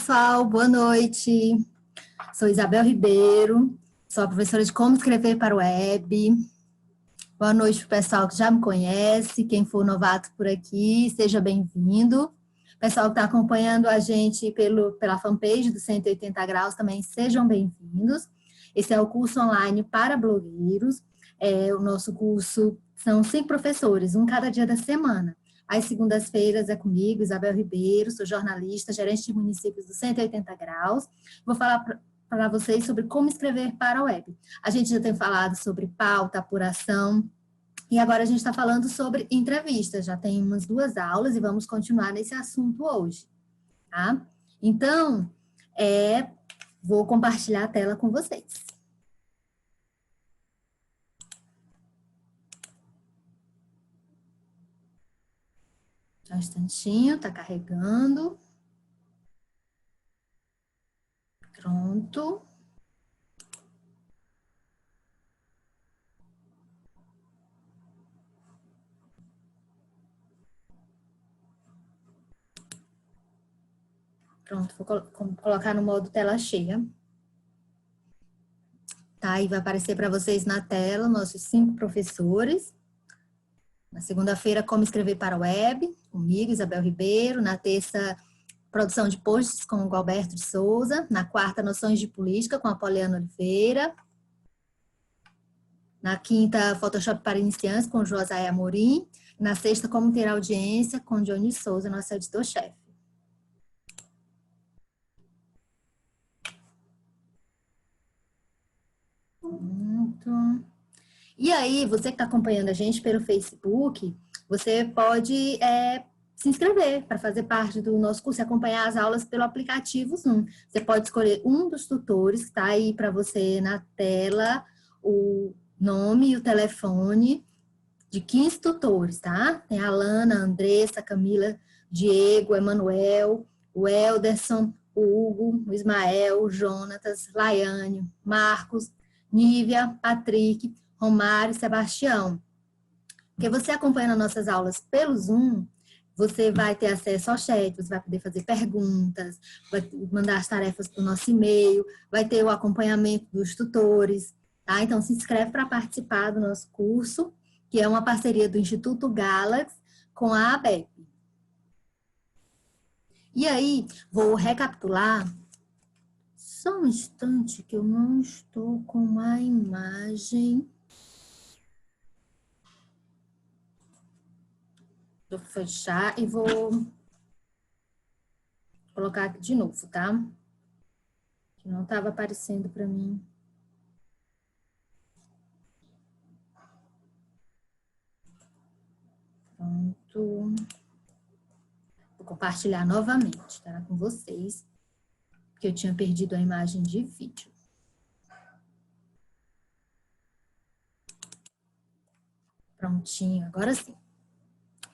pessoal, boa noite. Sou Isabel Ribeiro, sou a professora de Como Escrever para o Web. Boa noite para o pessoal que já me conhece, quem for novato por aqui, seja bem-vindo. Pessoal que está acompanhando a gente pela fanpage do 180 Graus, também sejam bem-vindos. Esse é o curso online para blogueiros. O nosso curso são 5 professores, um cada dia da semana. Às segundas-feiras é comigo, Isabel Ribeiro, sou jornalista, gerente de municípios do 180 Graus. Vou falar para vocês sobre como escrever para a web. A gente já tem falado sobre pauta, apuração, e agora a gente está falando sobre entrevistas. Já tem umas 2 aulas e vamos continuar nesse assunto hoje, tá? Então, vou compartilhar a tela com vocês. Só um instantinho, está carregando. Pronto. Pronto, vou colocar no modo tela cheia. Tá, e vai aparecer para vocês na tela nossos 5 professores. Na segunda-feira, Como Escrever para a Web, comigo, Isabel Ribeiro. Na terça, Produção de Posts, com o Gualberto de Souza. Na quarta, Noções de Política, com a Poliana Oliveira. Na quinta, Photoshop para Iniciantes, com o Josaé Amorim. Na sexta, Como Ter Audiência, com o Johnny Souza, nosso editor-chefe. E aí, você que está acompanhando a gente pelo Facebook, você pode se inscrever para fazer parte do nosso curso e acompanhar as aulas pelo aplicativo Zoom. Você pode escolher um dos tutores, que está aí para você na tela, o nome e o telefone de 15 tutores, tá? Tem a Alana, a Andressa, a Camila, Diego, Emanuel, o Elderson, o Hugo, o Ismael, o Jonatas, Laiane, Marcos, Nívia, Patrick, Romário e Sebastião. Porque você acompanhando as nossas aulas pelo Zoom, você vai ter acesso ao chat, você vai poder fazer perguntas, vai mandar as tarefas para o nosso e-mail, vai ter o acompanhamento dos tutores, tá? Então, se inscreve para participar do nosso curso, que é uma parceria do Instituto Galaxy com a ABEP. E aí, vou recapitular. Só um instante que eu não estou com a imagem. Vou fechar e vou colocar aqui de novo, tá? Que não estava aparecendo para mim. Pronto. Vou compartilhar novamente, tá? Com vocês. Porque eu tinha perdido a imagem de vídeo. Prontinho, agora sim.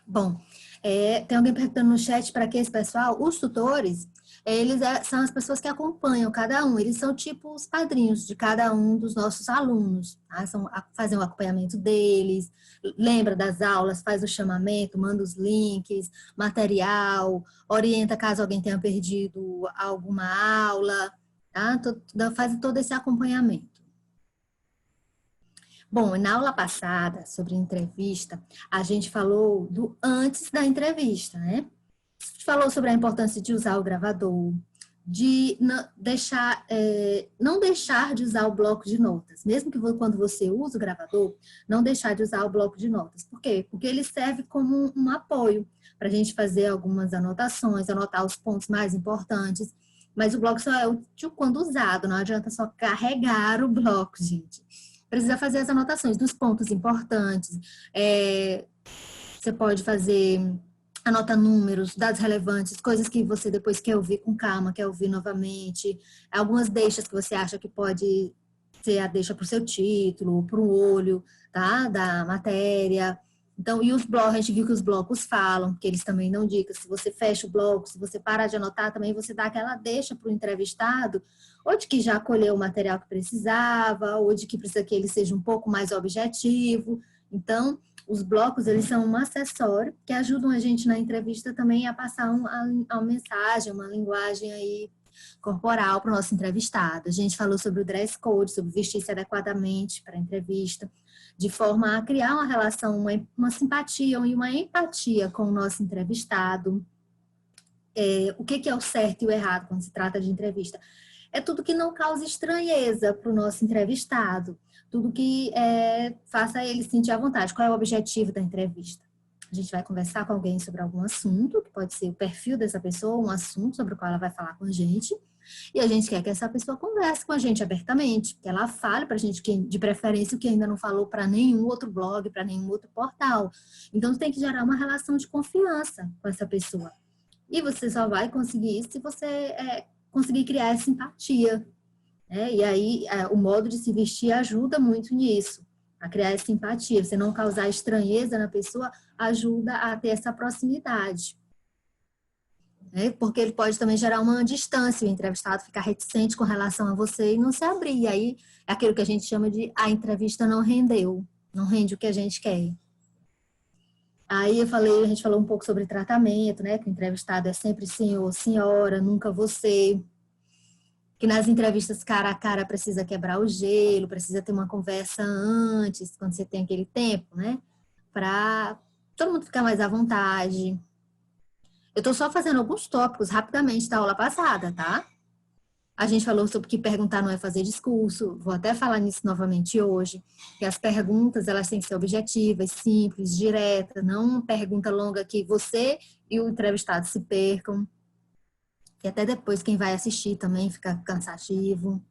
Bom, tem alguém perguntando no chat para que esse pessoal, os tutores, eles são as pessoas que acompanham cada um, eles são tipo os padrinhos de cada um dos nossos alunos, tá? Fazem o acompanhamento deles, lembra das aulas, faz o chamamento, manda os links, material, orienta caso alguém tenha perdido alguma aula, tá? Faz todo esse acompanhamento. Bom, na aula passada, sobre entrevista, a gente falou do antes da entrevista, né? A gente falou sobre a importância de usar o gravador, de não deixar de usar o bloco de notas. Mesmo que quando você usa o gravador, não deixar de usar o bloco de notas. Por quê? Porque ele serve como um apoio para a gente fazer algumas anotações, anotar os pontos mais importantes. Mas o bloco só é útil quando usado, não adianta só carregar o bloco, gente. Precisa fazer as anotações dos pontos importantes. Você pode anota números, dados relevantes, coisas que você depois quer ouvir com calma, quer ouvir novamente. Algumas deixas que você acha que pode ser a deixa para o seu título, para o olho, tá? Da matéria. Então, e os blocos, a gente viu que os blocos falam, que eles também dão dicas. Se você fecha o bloco, se você parar de anotar, também você dá aquela deixa para o entrevistado, ou de que já colheu o material que precisava, ou de que precisa que ele seja um pouco mais objetivo. Então, os blocos, eles são um acessório que ajudam a gente na entrevista também a passar uma mensagem, uma linguagem aí corporal para o nosso entrevistado. A gente falou sobre o dress code, sobre vestir-se adequadamente para a entrevista, de forma a criar uma relação, uma simpatia e uma empatia com o nosso entrevistado. O que é o certo e o errado quando se trata de entrevista? É tudo que não cause estranheza para o nosso entrevistado, tudo que faça ele sentir à vontade. Qual é o objetivo da entrevista? A gente vai conversar com alguém sobre algum assunto, que pode ser o perfil dessa pessoa, um assunto sobre o qual ela vai falar com a gente, e a gente quer que essa pessoa converse com a gente abertamente, que ela fale para a gente, de preferência, o que ainda não falou para nenhum outro blog, para nenhum outro portal. Então, tem que gerar uma relação de confiança com essa pessoa. E você só vai conseguir isso se você conseguir criar essa empatia. E aí, o modo de se vestir ajuda muito nisso, a criar essa empatia. Você não causar estranheza na pessoa ajuda a ter essa proximidade. Porque ele pode também gerar uma distância, o entrevistado ficar reticente com relação a você e não se abrir. E aí, é aquilo que a gente chama de a entrevista não rendeu, não rende o que a gente quer. Aí a gente falou um pouco sobre tratamento, né? Que o entrevistado é sempre senhor, senhora, nunca você. Que nas entrevistas cara a cara precisa quebrar o gelo, precisa ter uma conversa antes, quando você tem aquele tempo, né? Para todo mundo ficar mais à vontade. Eu estou só fazendo alguns tópicos rapidamente da aula passada, tá? A gente falou sobre que perguntar não é fazer discurso, vou até falar nisso novamente hoje, que as perguntas elas têm que ser objetivas, simples, diretas, não uma pergunta longa que você e o entrevistado se percam, e até depois quem vai assistir também fica cansativo.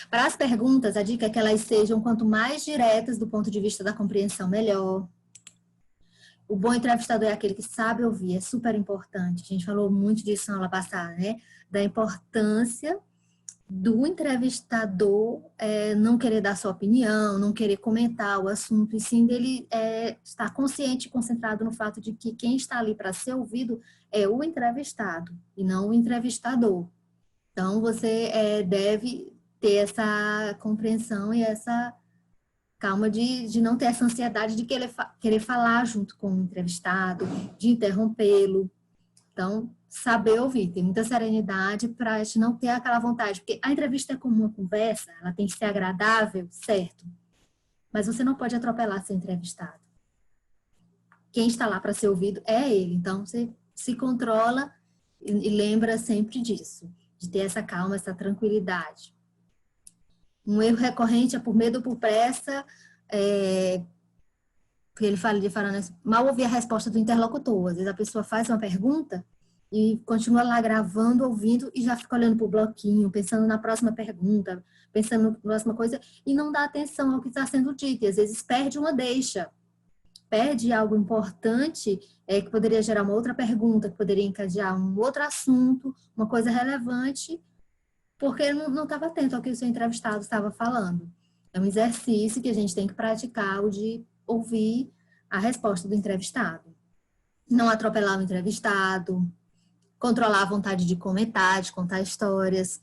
Para as perguntas, a dica é que elas sejam quanto mais diretas do ponto de vista da compreensão, melhor. O bom entrevistador é aquele que sabe ouvir, é super importante. A gente falou muito disso na aula passada, né? Da importância do entrevistador não querer dar sua opinião, não querer comentar o assunto, e sim dele estar consciente e concentrado no fato de que quem está ali para ser ouvido é o entrevistado e não o entrevistador. Então, você deve ter essa compreensão e essa calma de não ter essa ansiedade de querer falar junto com o entrevistado, de interrompê-lo. Então, saber ouvir, ter muita serenidade para a gente não ter aquela vontade. Porque a entrevista é como uma conversa, ela tem que ser agradável, certo? Mas você não pode atropelar seu entrevistado. Quem está lá para ser ouvido é ele. Então, você se controla e lembra sempre disso, de ter essa calma, essa tranquilidade. Um erro recorrente é por medo ou por pressa, porque ele fala mal ouvir a resposta do interlocutor. Às vezes a pessoa faz uma pergunta e continua lá gravando, ouvindo e já fica olhando para o bloquinho, pensando na próxima pergunta, pensando na próxima coisa e não dá atenção ao que está sendo dito. E às vezes perde uma deixa, perde algo importante que poderia gerar uma outra pergunta, que poderia encadear um outro assunto, uma coisa relevante, porque não estava atento ao que o seu entrevistado estava falando. É um exercício que a gente tem que praticar, o de ouvir a resposta do entrevistado. Não atropelar o entrevistado, controlar a vontade de comentar, de contar histórias.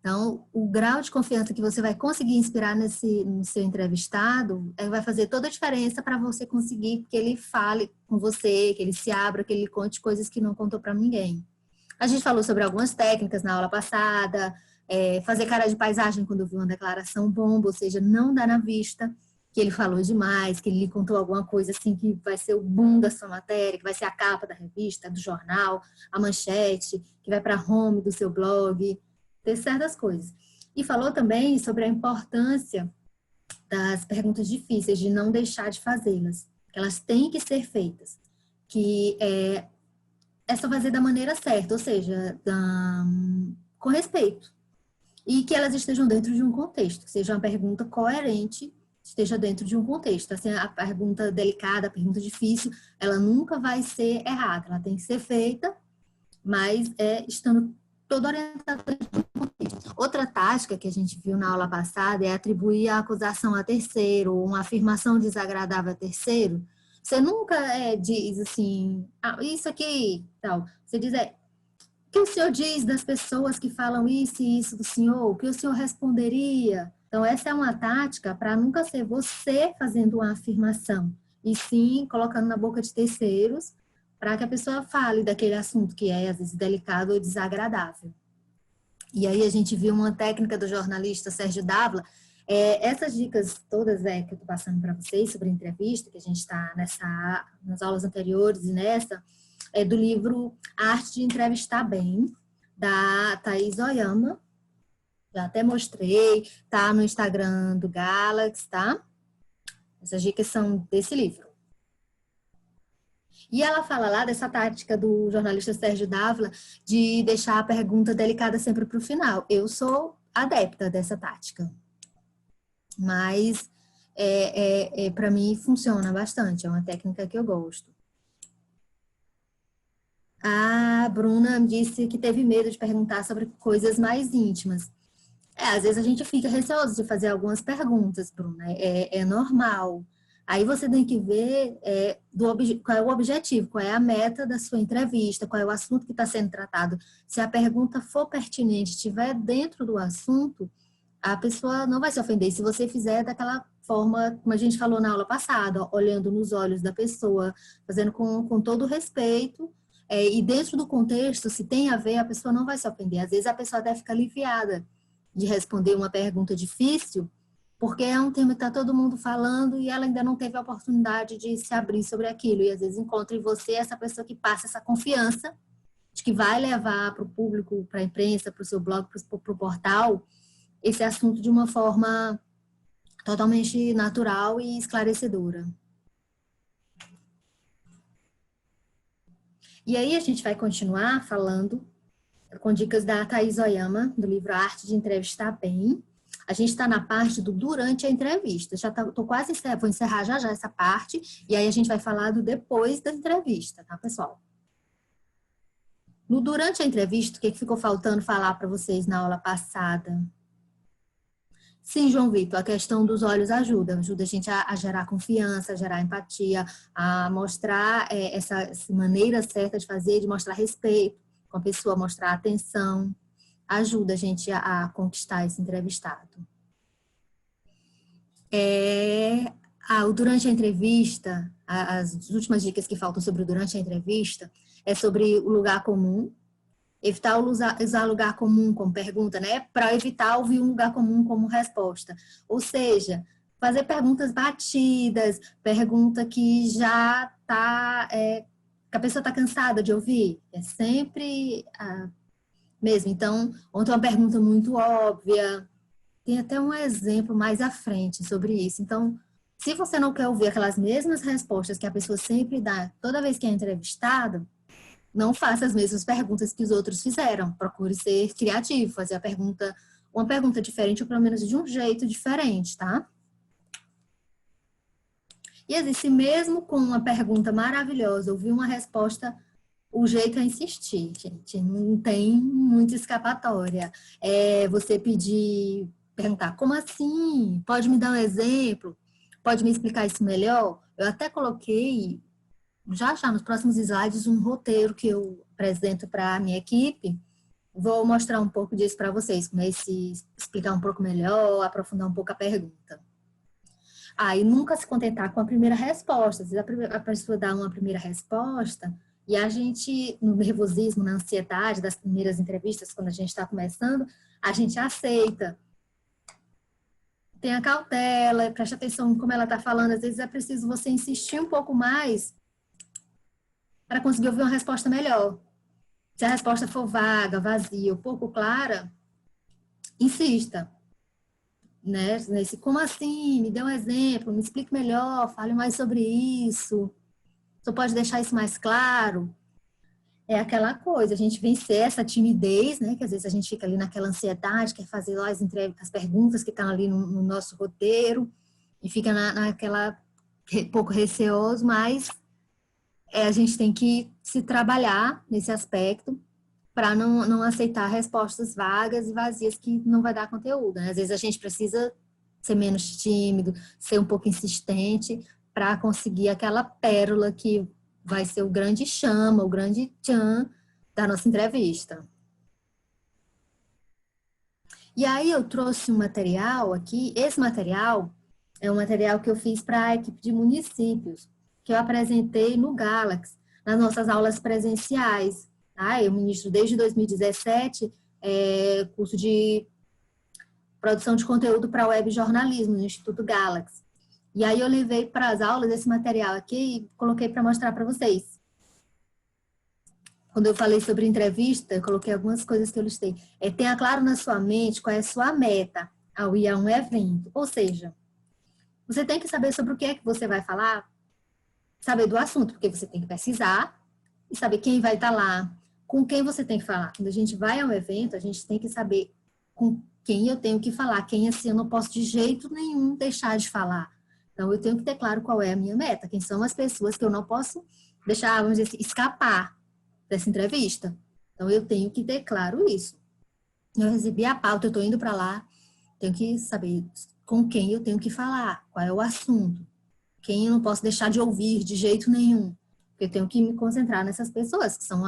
Então, o grau de confiança que você vai conseguir inspirar no seu entrevistado vai fazer toda a diferença para você conseguir que ele fale com você, que ele se abra, que ele conte coisas que não contou para ninguém. A gente falou sobre algumas técnicas na aula passada, fazer cara de paisagem quando viu uma declaração bomba, ou seja, não dar na vista que ele falou demais, que ele lhe contou alguma coisa assim que vai ser o boom da sua matéria, que vai ser a capa da revista, do jornal, a manchete, que vai para a home do seu blog, ter certas coisas. E falou também sobre a importância das perguntas difíceis, de não deixar de fazê-las, que elas têm que ser feitas, que é só fazer da maneira certa, ou seja, com respeito. E que elas estejam dentro de um contexto, que seja uma pergunta coerente, esteja dentro de um contexto. Assim, a pergunta delicada, a pergunta difícil, ela nunca vai ser errada, ela tem que ser feita, mas estando toda orientada dentro de um contexto. Outra tática que a gente viu na aula passada é atribuir a acusação a terceiro, ou uma afirmação desagradável a terceiro. Você nunca diz assim, isso aqui, tal. Você diz, o que o senhor diz das pessoas que falam isso e isso do senhor? O que o senhor responderia? Então, essa é uma tática para nunca ser você fazendo uma afirmação, e sim colocando na boca de terceiros para que a pessoa fale daquele assunto que é, às vezes, delicado ou desagradável. E aí a gente viu uma técnica do jornalista Sérgio Dávila. Essas dicas todas que eu estou passando para vocês sobre entrevista, que a gente está nas aulas anteriores e nessa, é do livro A Arte de Entrevistar Bem, da Thaís Oyama. Já até mostrei, tá no Instagram do Galaxy, tá? Essas dicas são desse livro. E ela fala lá dessa tática do jornalista Sérgio Dávila de deixar a pergunta delicada sempre para o final. Eu sou adepta dessa tática, mas para mim funciona bastante, é uma técnica que eu gosto. A Bruna disse que teve medo de perguntar sobre coisas mais íntimas. Às vezes a gente fica receoso de fazer algumas perguntas, Bruna, é normal. Aí você tem que ver qual é o objetivo, qual é a meta da sua entrevista, qual é o assunto que está sendo tratado. Se a pergunta for pertinente, estiver dentro do assunto, a pessoa não vai se ofender. Se você fizer daquela forma, como a gente falou na aula passada, olhando nos olhos da pessoa, fazendo com todo o respeito, e dentro do contexto, se tem a ver, a pessoa não vai se ofender. Às vezes a pessoa até fica aliviada de responder uma pergunta difícil, porque é um tema que está todo mundo falando e ela ainda não teve a oportunidade de se abrir sobre aquilo. E às vezes encontra em você essa pessoa que passa essa confiança de que vai levar para o público, para a imprensa, para o seu blog, para o portal, esse assunto de uma forma totalmente natural e esclarecedora. E aí a gente vai continuar falando com dicas da Thaís Oyama, do livro A Arte de Entrevistar Bem. A gente está na parte do durante a entrevista. Estou quase vou encerrar já essa parte, e aí a gente vai falar do depois da entrevista, tá, pessoal? No durante a entrevista, o que ficou faltando falar para vocês na aula passada? Sim, João Vitor, a questão dos olhos ajuda a gente a gerar confiança, a gerar empatia, a mostrar essa maneira certa de fazer, de mostrar respeito com a pessoa, mostrar atenção, ajuda a gente a conquistar esse entrevistado. Durante a entrevista, as últimas dicas que faltam sobre o durante a entrevista é sobre o lugar comum, evitar usar lugar comum como pergunta, né? Para evitar ouvir um lugar comum como resposta. Ou seja, fazer perguntas batidas, pergunta que já está... que a pessoa está cansada de ouvir. É sempre mesmo. Então, ontem uma pergunta muito óbvia. Tem até um exemplo mais à frente sobre isso. Então, se você não quer ouvir aquelas mesmas respostas que a pessoa sempre dá toda vez que é entrevistada, não faça as mesmas perguntas que os outros fizeram. Procure ser criativo, fazer uma pergunta diferente, ou pelo menos de um jeito diferente, tá? E existe mesmo com uma pergunta maravilhosa, ouvir uma resposta, o jeito é insistir, gente. Não tem muita escapatória. Você perguntar, como assim? Pode me dar um exemplo? Pode me explicar isso melhor? Eu até coloquei já nos próximos slides um roteiro que eu apresento para a minha equipe. Vou mostrar um pouco disso para vocês, explicar um pouco melhor, aprofundar um pouco a pergunta. E nunca se contentar com a primeira resposta. Às vezes a pessoa dá uma primeira resposta e a gente, no nervosismo, na ansiedade das primeiras entrevistas, quando a gente está começando, a gente aceita. Tenha cautela, preste atenção como ela está falando. Às vezes é preciso você insistir um pouco mais para conseguir ouvir uma resposta melhor. Se a resposta for vaga, vazia ou pouco clara, insista. Né? Como assim? Me dê um exemplo, me explique melhor, fale mais sobre isso. Você pode deixar isso mais claro? É aquela coisa, a gente vencer essa timidez, né? Que às vezes a gente fica ali naquela ansiedade, quer fazer lá as perguntas que estão ali no nosso roteiro, e fica naquela pouco receoso, mas a gente tem que se trabalhar nesse aspecto para não aceitar respostas vagas e vazias que não vai dar conteúdo. Né? Às vezes a gente precisa ser menos tímido, ser um pouco insistente para conseguir aquela pérola que vai ser o grande chama, o grande tchan da nossa entrevista. E aí eu trouxe um material aqui, esse material é um material que eu fiz para a equipe de municípios, que eu apresentei no Galaxy, nas nossas aulas presenciais. Eu ministro desde 2017 curso de produção de conteúdo para web jornalismo no Instituto Galaxy. E aí eu levei para as aulas esse material aqui e coloquei para mostrar para vocês. Quando eu falei sobre entrevista, eu coloquei algumas coisas que eu listei. Tenha claro na sua mente qual é a sua meta ao ir a um evento. Ou seja, você tem que saber sobre o que é que você vai falar, saber do assunto, porque você tem que pesquisar e saber quem vai estar lá, com quem você tem que falar. Quando a gente vai a um evento, a gente tem que saber com quem eu tenho que falar, quem assim eu não posso de jeito nenhum deixar de falar. Então, eu tenho que ter claro qual é a minha meta, quem são as pessoas que eu não posso deixar, vamos dizer assim, escapar dessa entrevista. Então, eu tenho que ter claro isso. Eu recebi a pauta, eu estou indo para lá, tenho que saber com quem eu tenho que falar, qual é o assunto, quem eu não posso deixar de ouvir de jeito nenhum. Eu tenho que me concentrar nessas pessoas, que são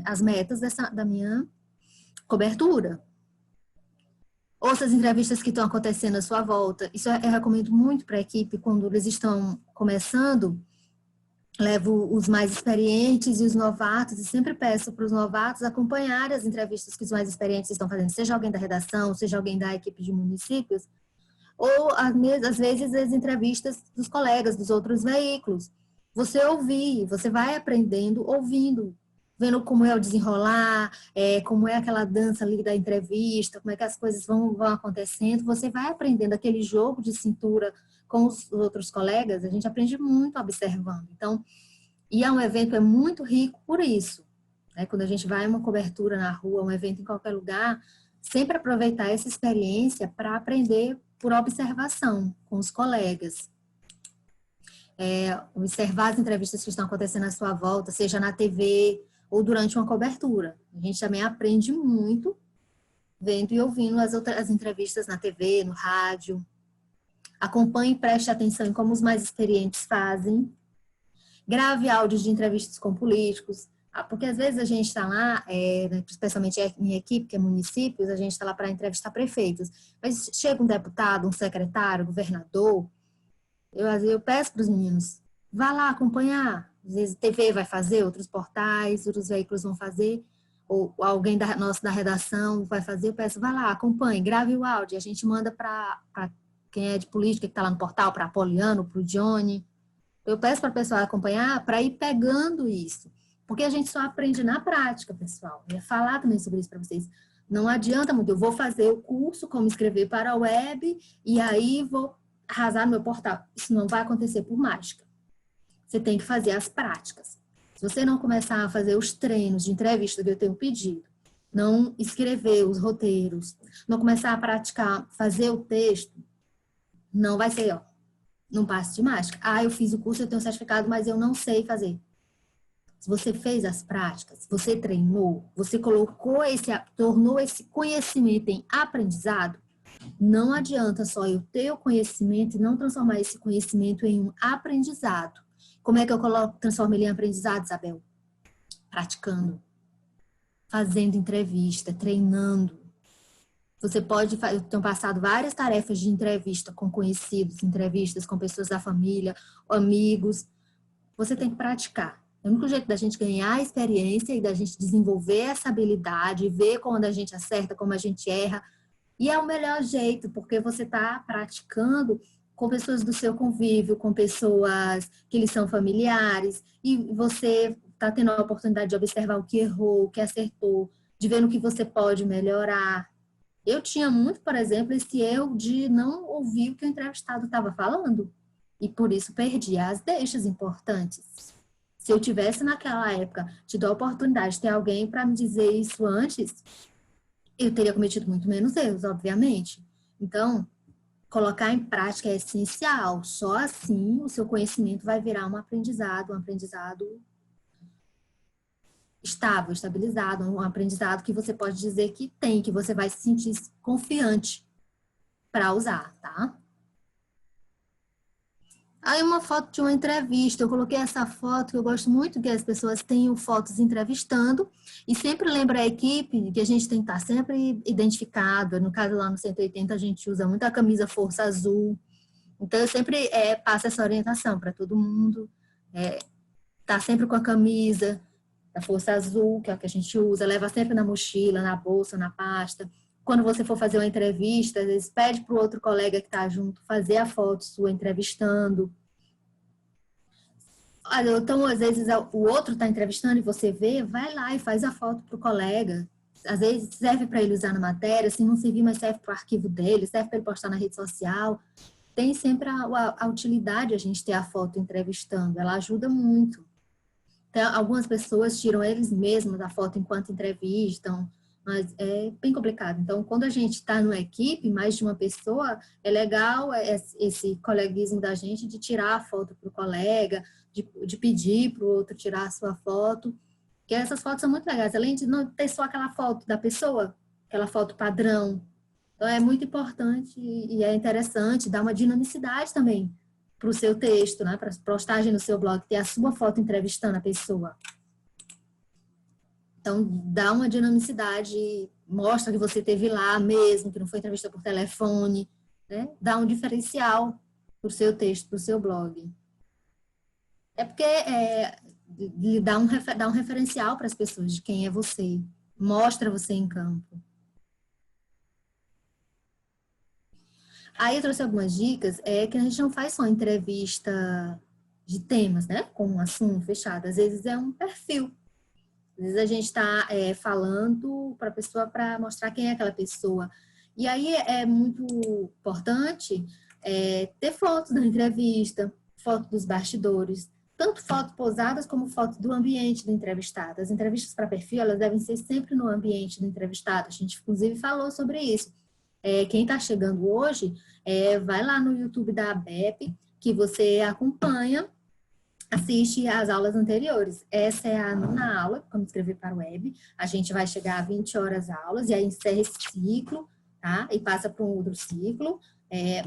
as metas da minha cobertura. Ouça as entrevistas que estão acontecendo à sua volta. Isso eu recomendo muito para a equipe quando eles estão começando. Levo os mais experientes e os novatos e sempre peço para os novatos acompanharem as entrevistas que os mais experientes estão fazendo, seja alguém da redação, seja alguém da equipe de municípios, ou às vezes as entrevistas dos colegas dos outros veículos. Você ouvir, você vai aprendendo ouvindo, vendo como é o desenrolar, como é aquela dança ali da entrevista, como é que as coisas vão acontecendo, você vai aprendendo aquele jogo de cintura com os outros colegas, a gente aprende muito observando. Então, ir a um evento é muito rico por isso. Né? Quando a gente vai a uma cobertura na rua, um evento em qualquer lugar, sempre aproveitar essa experiência para aprender por observação com os colegas. Observar as entrevistas que estão acontecendo à sua volta, seja na TV ou durante uma cobertura. A gente também aprende muito vendo e ouvindo as entrevistas na TV, no rádio. Acompanhe e preste atenção em como os mais experientes fazem. Grave áudios de entrevistas com políticos, porque às vezes a gente está lá, especialmente a minha equipe, que é municípios, a gente está lá para entrevistar prefeitos. Mas chega um deputado, um secretário, governador, eu peço para os meninos, vá lá acompanhar. Às vezes a TV vai fazer, outros portais, outros veículos vão fazer, ou alguém da redação vai fazer, eu peço, vá lá, acompanhe, grave o áudio, a gente manda para quem é de política, que está lá no portal, para a Poliano, para o Johnny. Eu peço para a pessoa acompanhar para ir pegando isso. Porque a gente só aprende na prática, pessoal. Eu ia falar também sobre isso para vocês. Não adianta muito, eu vou fazer o curso, como escrever para a web, e aí vou arrasar no meu portal. Isso não vai acontecer por mágica. Você tem que fazer as práticas. Se você não começar a fazer os treinos de entrevista que eu tenho pedido, não escrever os roteiros, não começar a praticar, fazer o texto, não vai ser, não passe de mágica. Eu fiz o curso, eu tenho certificado, mas eu não sei fazer. Se você fez as práticas, você treinou, você tornou esse conhecimento em aprendizado, não adianta só eu ter o conhecimento e não transformar esse conhecimento em um aprendizado. Como é que eu transformo ele em aprendizado, Isabel? Praticando, fazendo entrevista, treinando. Você pode, eu tenho passado várias tarefas de entrevista com conhecidos, entrevistas com pessoas da família, amigos. Você tem que praticar. É o único jeito da gente ganhar experiência e da gente desenvolver essa habilidade, ver quando a gente acerta, como a gente erra. E é o melhor jeito, porque você está praticando com pessoas do seu convívio, com pessoas que lhes são familiares, e você está tendo a oportunidade de observar o que errou, o que acertou, de ver no que você pode melhorar. Eu tinha muito, por exemplo, esse erro de não ouvir o que o entrevistado estava falando, e por isso perdi as deixas importantes. Se eu tivesse naquela época tido a oportunidade de ter alguém para me dizer isso antes, eu teria cometido muito menos erros, obviamente. Então, colocar em prática é essencial. Só assim o seu conhecimento vai virar um aprendizado estável, estabilizado, um aprendizado que você pode dizer que tem, que você vai se sentir confiante para usar, tá? Aí uma foto de uma entrevista, eu coloquei essa foto, que eu gosto muito que as pessoas tenham fotos entrevistando, e sempre lembra a equipe que a gente tem que estar sempre identificado. No caso lá no 180 a gente usa muito a camisa Força Azul, então eu sempre passo essa orientação para todo mundo, tá sempre com a camisa, da Força Azul, que é o que a gente usa, leva sempre na mochila, na bolsa, na pasta. Quando você for fazer uma entrevista, às vezes pede para o outro colega que está junto fazer a foto sua entrevistando. Então, às vezes, o outro está entrevistando e você vê, vai lá e faz a foto para o colega. Às vezes serve para ele usar na matéria, se não servir, mas serve para o arquivo dele, serve para ele postar na rede social. Tem sempre a utilidade a gente ter a foto entrevistando, ela ajuda muito. Então, algumas pessoas tiram eles mesmos da foto enquanto entrevistam, mas é bem complicado. Então, quando a gente está numa equipe, mais de uma pessoa, é legal esse coleguismo da gente de tirar a foto para o colega, de pedir para o outro tirar a sua foto, porque essas fotos são muito legais, além de não ter só aquela foto da pessoa, aquela foto padrão. Então, é muito importante e é interessante, dá uma dinamicidade também para o seu texto, né? Para a postagem no seu blog, ter a sua foto entrevistando a pessoa. Então, dá uma dinamicidade, mostra que você esteve lá mesmo, que não foi entrevista por telefone, né? Dá um diferencial para o seu texto, para o seu blog. É porque dá um referencial para as pessoas de quem é você, mostra você em campo. Aí eu trouxe algumas dicas, que a gente não faz só entrevista de temas, né? Com um assunto fechado. Às vezes é um perfil. Às vezes a gente está falando para a pessoa para mostrar quem é aquela pessoa. E aí é muito importante ter fotos da entrevista, foto dos bastidores, tanto fotos posadas como fotos do ambiente do entrevistado. As entrevistas para perfil, elas devem ser sempre no ambiente do entrevistado. A gente, inclusive, falou sobre isso. Quem está chegando hoje, vai lá no YouTube da ABEP, que você acompanha, assiste às aulas anteriores. Essa é a nona aula, como escrever para o web. A gente vai chegar a 20 horas aulas, e aí encerra esse ciclo, tá? E passa para um outro ciclo.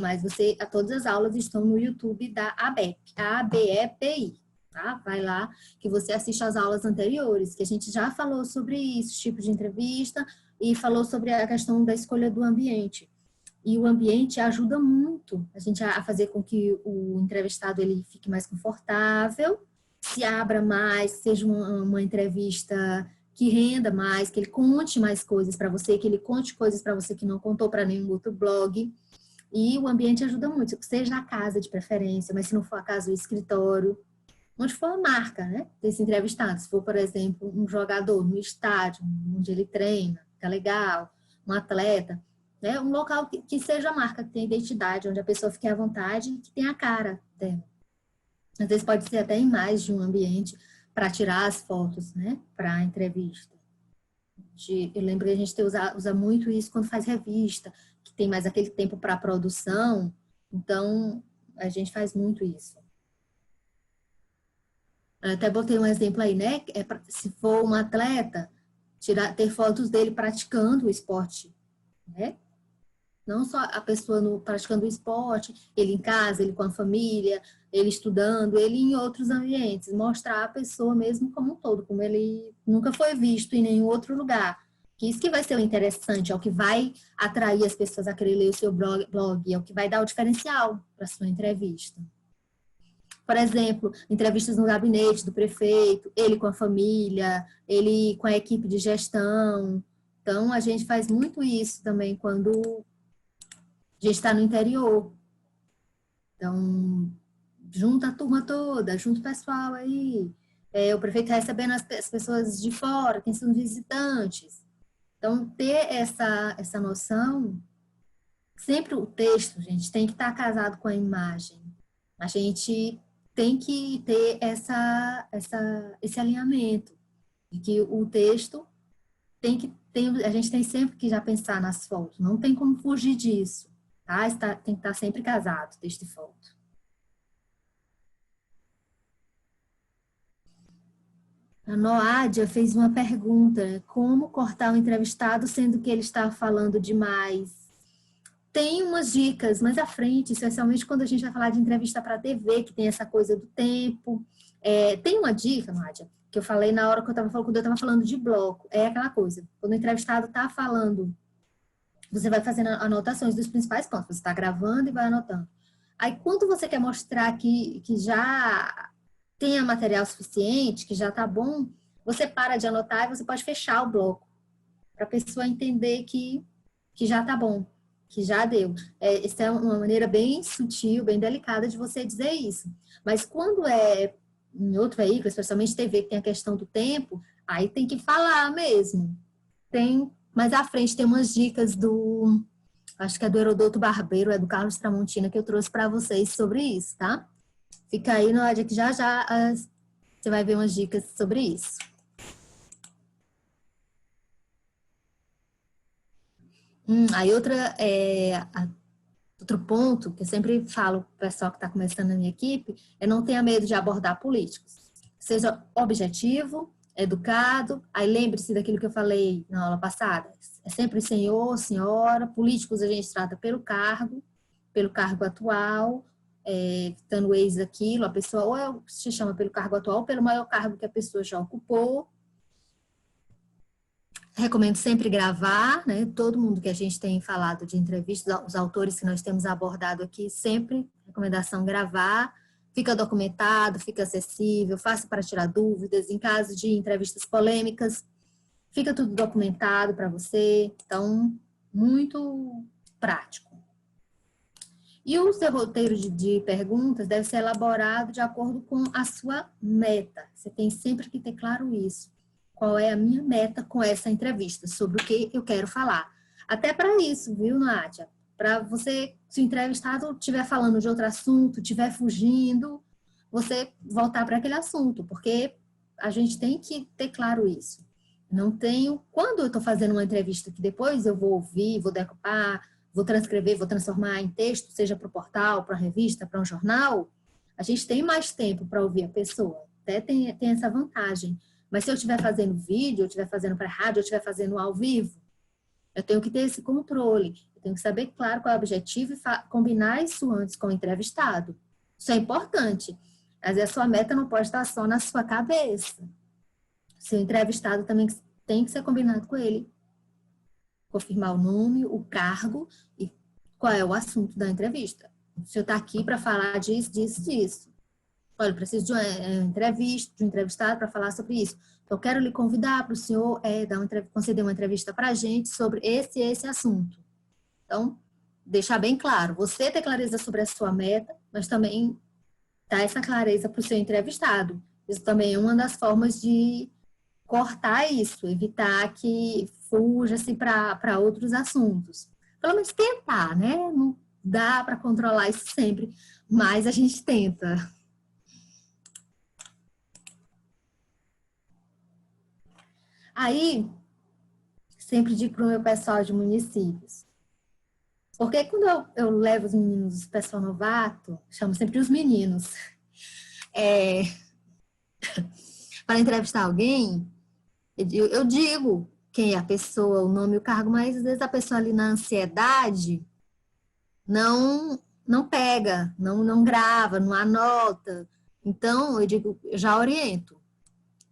Mas todas as aulas estão no YouTube da ABEP, ABEPI. Tá? Vai lá que você assiste às aulas anteriores, que a gente já falou sobre isso, tipo de entrevista, e falou sobre a questão da escolha do ambiente. E o ambiente ajuda muito a gente a fazer com que o entrevistado ele fique mais confortável, se abra mais, seja uma entrevista que renda mais, que ele conte mais coisas para você, que ele conte coisas para você que não contou para nenhum outro blog. E o ambiente ajuda muito, seja a casa de preferência, mas se não for a casa, o escritório, onde for a marca, né, desse entrevistado. Se for, por exemplo, um jogador no estádio, onde ele treina, fica legal, um atleta, né, um local que seja a marca, que tenha identidade, onde a pessoa fique à vontade e que tenha a cara dela. Às vezes pode ser até em mais de um ambiente para tirar as fotos, né, para a entrevista. Eu lembro que a gente usa muito isso quando faz revista, que tem mais aquele tempo para produção, então a gente faz muito isso. Até botei um exemplo aí, né? Se for um atleta, ter fotos dele praticando o esporte, né? Não só a pessoa praticando o esporte, ele em casa, ele com a família, ele estudando, ele em outros ambientes. Mostrar a pessoa mesmo como um todo, como ele nunca foi visto em nenhum outro lugar. Que isso que vai ser o interessante, é o que vai atrair as pessoas a querer ler o seu blog, é o que vai dar o diferencial para a sua entrevista. Por exemplo, entrevistas no gabinete do prefeito, ele com a família, ele com a equipe de gestão. Então, a gente faz muito isso também quando a gente está no interior. Então, junta a turma toda, junta o pessoal aí. O prefeito recebendo as pessoas de fora, quem são visitantes. Então, ter essa noção, sempre o texto, gente, tem que estar casado com a imagem. A gente tem que ter esse alinhamento, de que o texto a gente tem sempre que já pensar nas fotos, não tem como fugir disso, tá? Tem que estar sempre casado, texto e foto. A Noádia fez uma pergunta, como cortar o entrevistado sendo que ele está falando demais? Tem umas dicas mais à frente, especialmente quando a gente vai falar de entrevista para TV, que tem essa coisa do tempo. Tem uma dica, Nádia, que eu falei na hora que quando eu estava falando de bloco. É aquela coisa, quando o entrevistado está falando, você vai fazendo anotações dos principais pontos. Você está gravando e vai anotando. Aí, quando você quer mostrar que já tenha material suficiente, que já está bom, você para de anotar e você pode fechar o bloco, para a pessoa entender que já tá bom, que já deu. Essa é uma maneira bem sutil, bem delicada de você dizer isso. Mas quando é em outro veículo, especialmente TV, que tem a questão do tempo, aí tem que falar mesmo. Tem, mais à frente tem umas dicas acho que é do Herodoto Barbeiro, é do Carlos Tramontina, que eu trouxe para vocês sobre isso, tá? Fica aí, Nádia, que já você vai ver umas dicas sobre isso. Aí outro ponto que eu sempre falo para o pessoal que está começando na minha equipe é não tenha medo de abordar políticos. Seja objetivo, educado, aí lembre-se daquilo que eu falei na aula passada. É sempre senhor, senhora, políticos a gente trata pelo cargo atual, dando ex aquilo, a pessoa se chama pelo cargo atual, pelo maior cargo que a pessoa já ocupou. Recomendo sempre gravar, né? Todo mundo que a gente tem falado de entrevistas, os autores que nós temos abordado aqui, sempre recomendação gravar. Fica documentado, fica acessível, fácil para tirar dúvidas. Em caso de entrevistas polêmicas, fica tudo documentado para você. Então, muito prático. E o seu roteiro de perguntas deve ser elaborado de acordo com a sua meta. Você tem sempre que ter claro isso. Qual é a minha meta com essa entrevista, sobre o que eu quero falar. Até para isso, viu, Nádia? Para você, se o entrevistado estiver falando de outro assunto, estiver fugindo, você voltar para aquele assunto, porque a gente tem que ter claro isso. Não tenho, quando eu estou fazendo uma entrevista que depois eu vou ouvir, vou decupar, vou transcrever, vou transformar em texto, seja para o portal, para a revista, para um jornal, a gente tem mais tempo para ouvir a pessoa. Até tem essa vantagem. Mas se eu estiver fazendo vídeo, eu estiver fazendo para rádio, eu estiver fazendo ao vivo, eu tenho que ter esse controle. Eu tenho que saber, claro, qual é o objetivo e combinar isso antes com o entrevistado. Isso é importante. Às vezes a sua meta não pode estar só na sua cabeça. Seu entrevistado também tem que ser combinado com ele. Confirmar o nome, o cargo e qual é o assunto da entrevista. O senhor está aqui para falar disso, disso, disso. Olha, eu preciso de uma entrevista, de um entrevistado para falar sobre isso. Então, eu quero lhe convidar para o senhor conceder uma entrevista para a gente sobre esse assunto. Então, deixar bem claro, você ter clareza sobre a sua meta, mas também dar essa clareza para o seu entrevistado. Isso também é uma das formas de cortar isso, evitar que fuja-se para outros assuntos. Pelo menos tentar, né? Não dá para controlar isso sempre, mas a gente tenta. Aí, sempre digo para o meu pessoal de municípios. Porque quando eu levo os meninos, o pessoal novato, chamo sempre os meninos, para entrevistar alguém, eu digo quem é a pessoa, o nome e o cargo, mas às vezes a pessoa ali na ansiedade não pega, não grava, não anota. Então, eu digo, eu já oriento.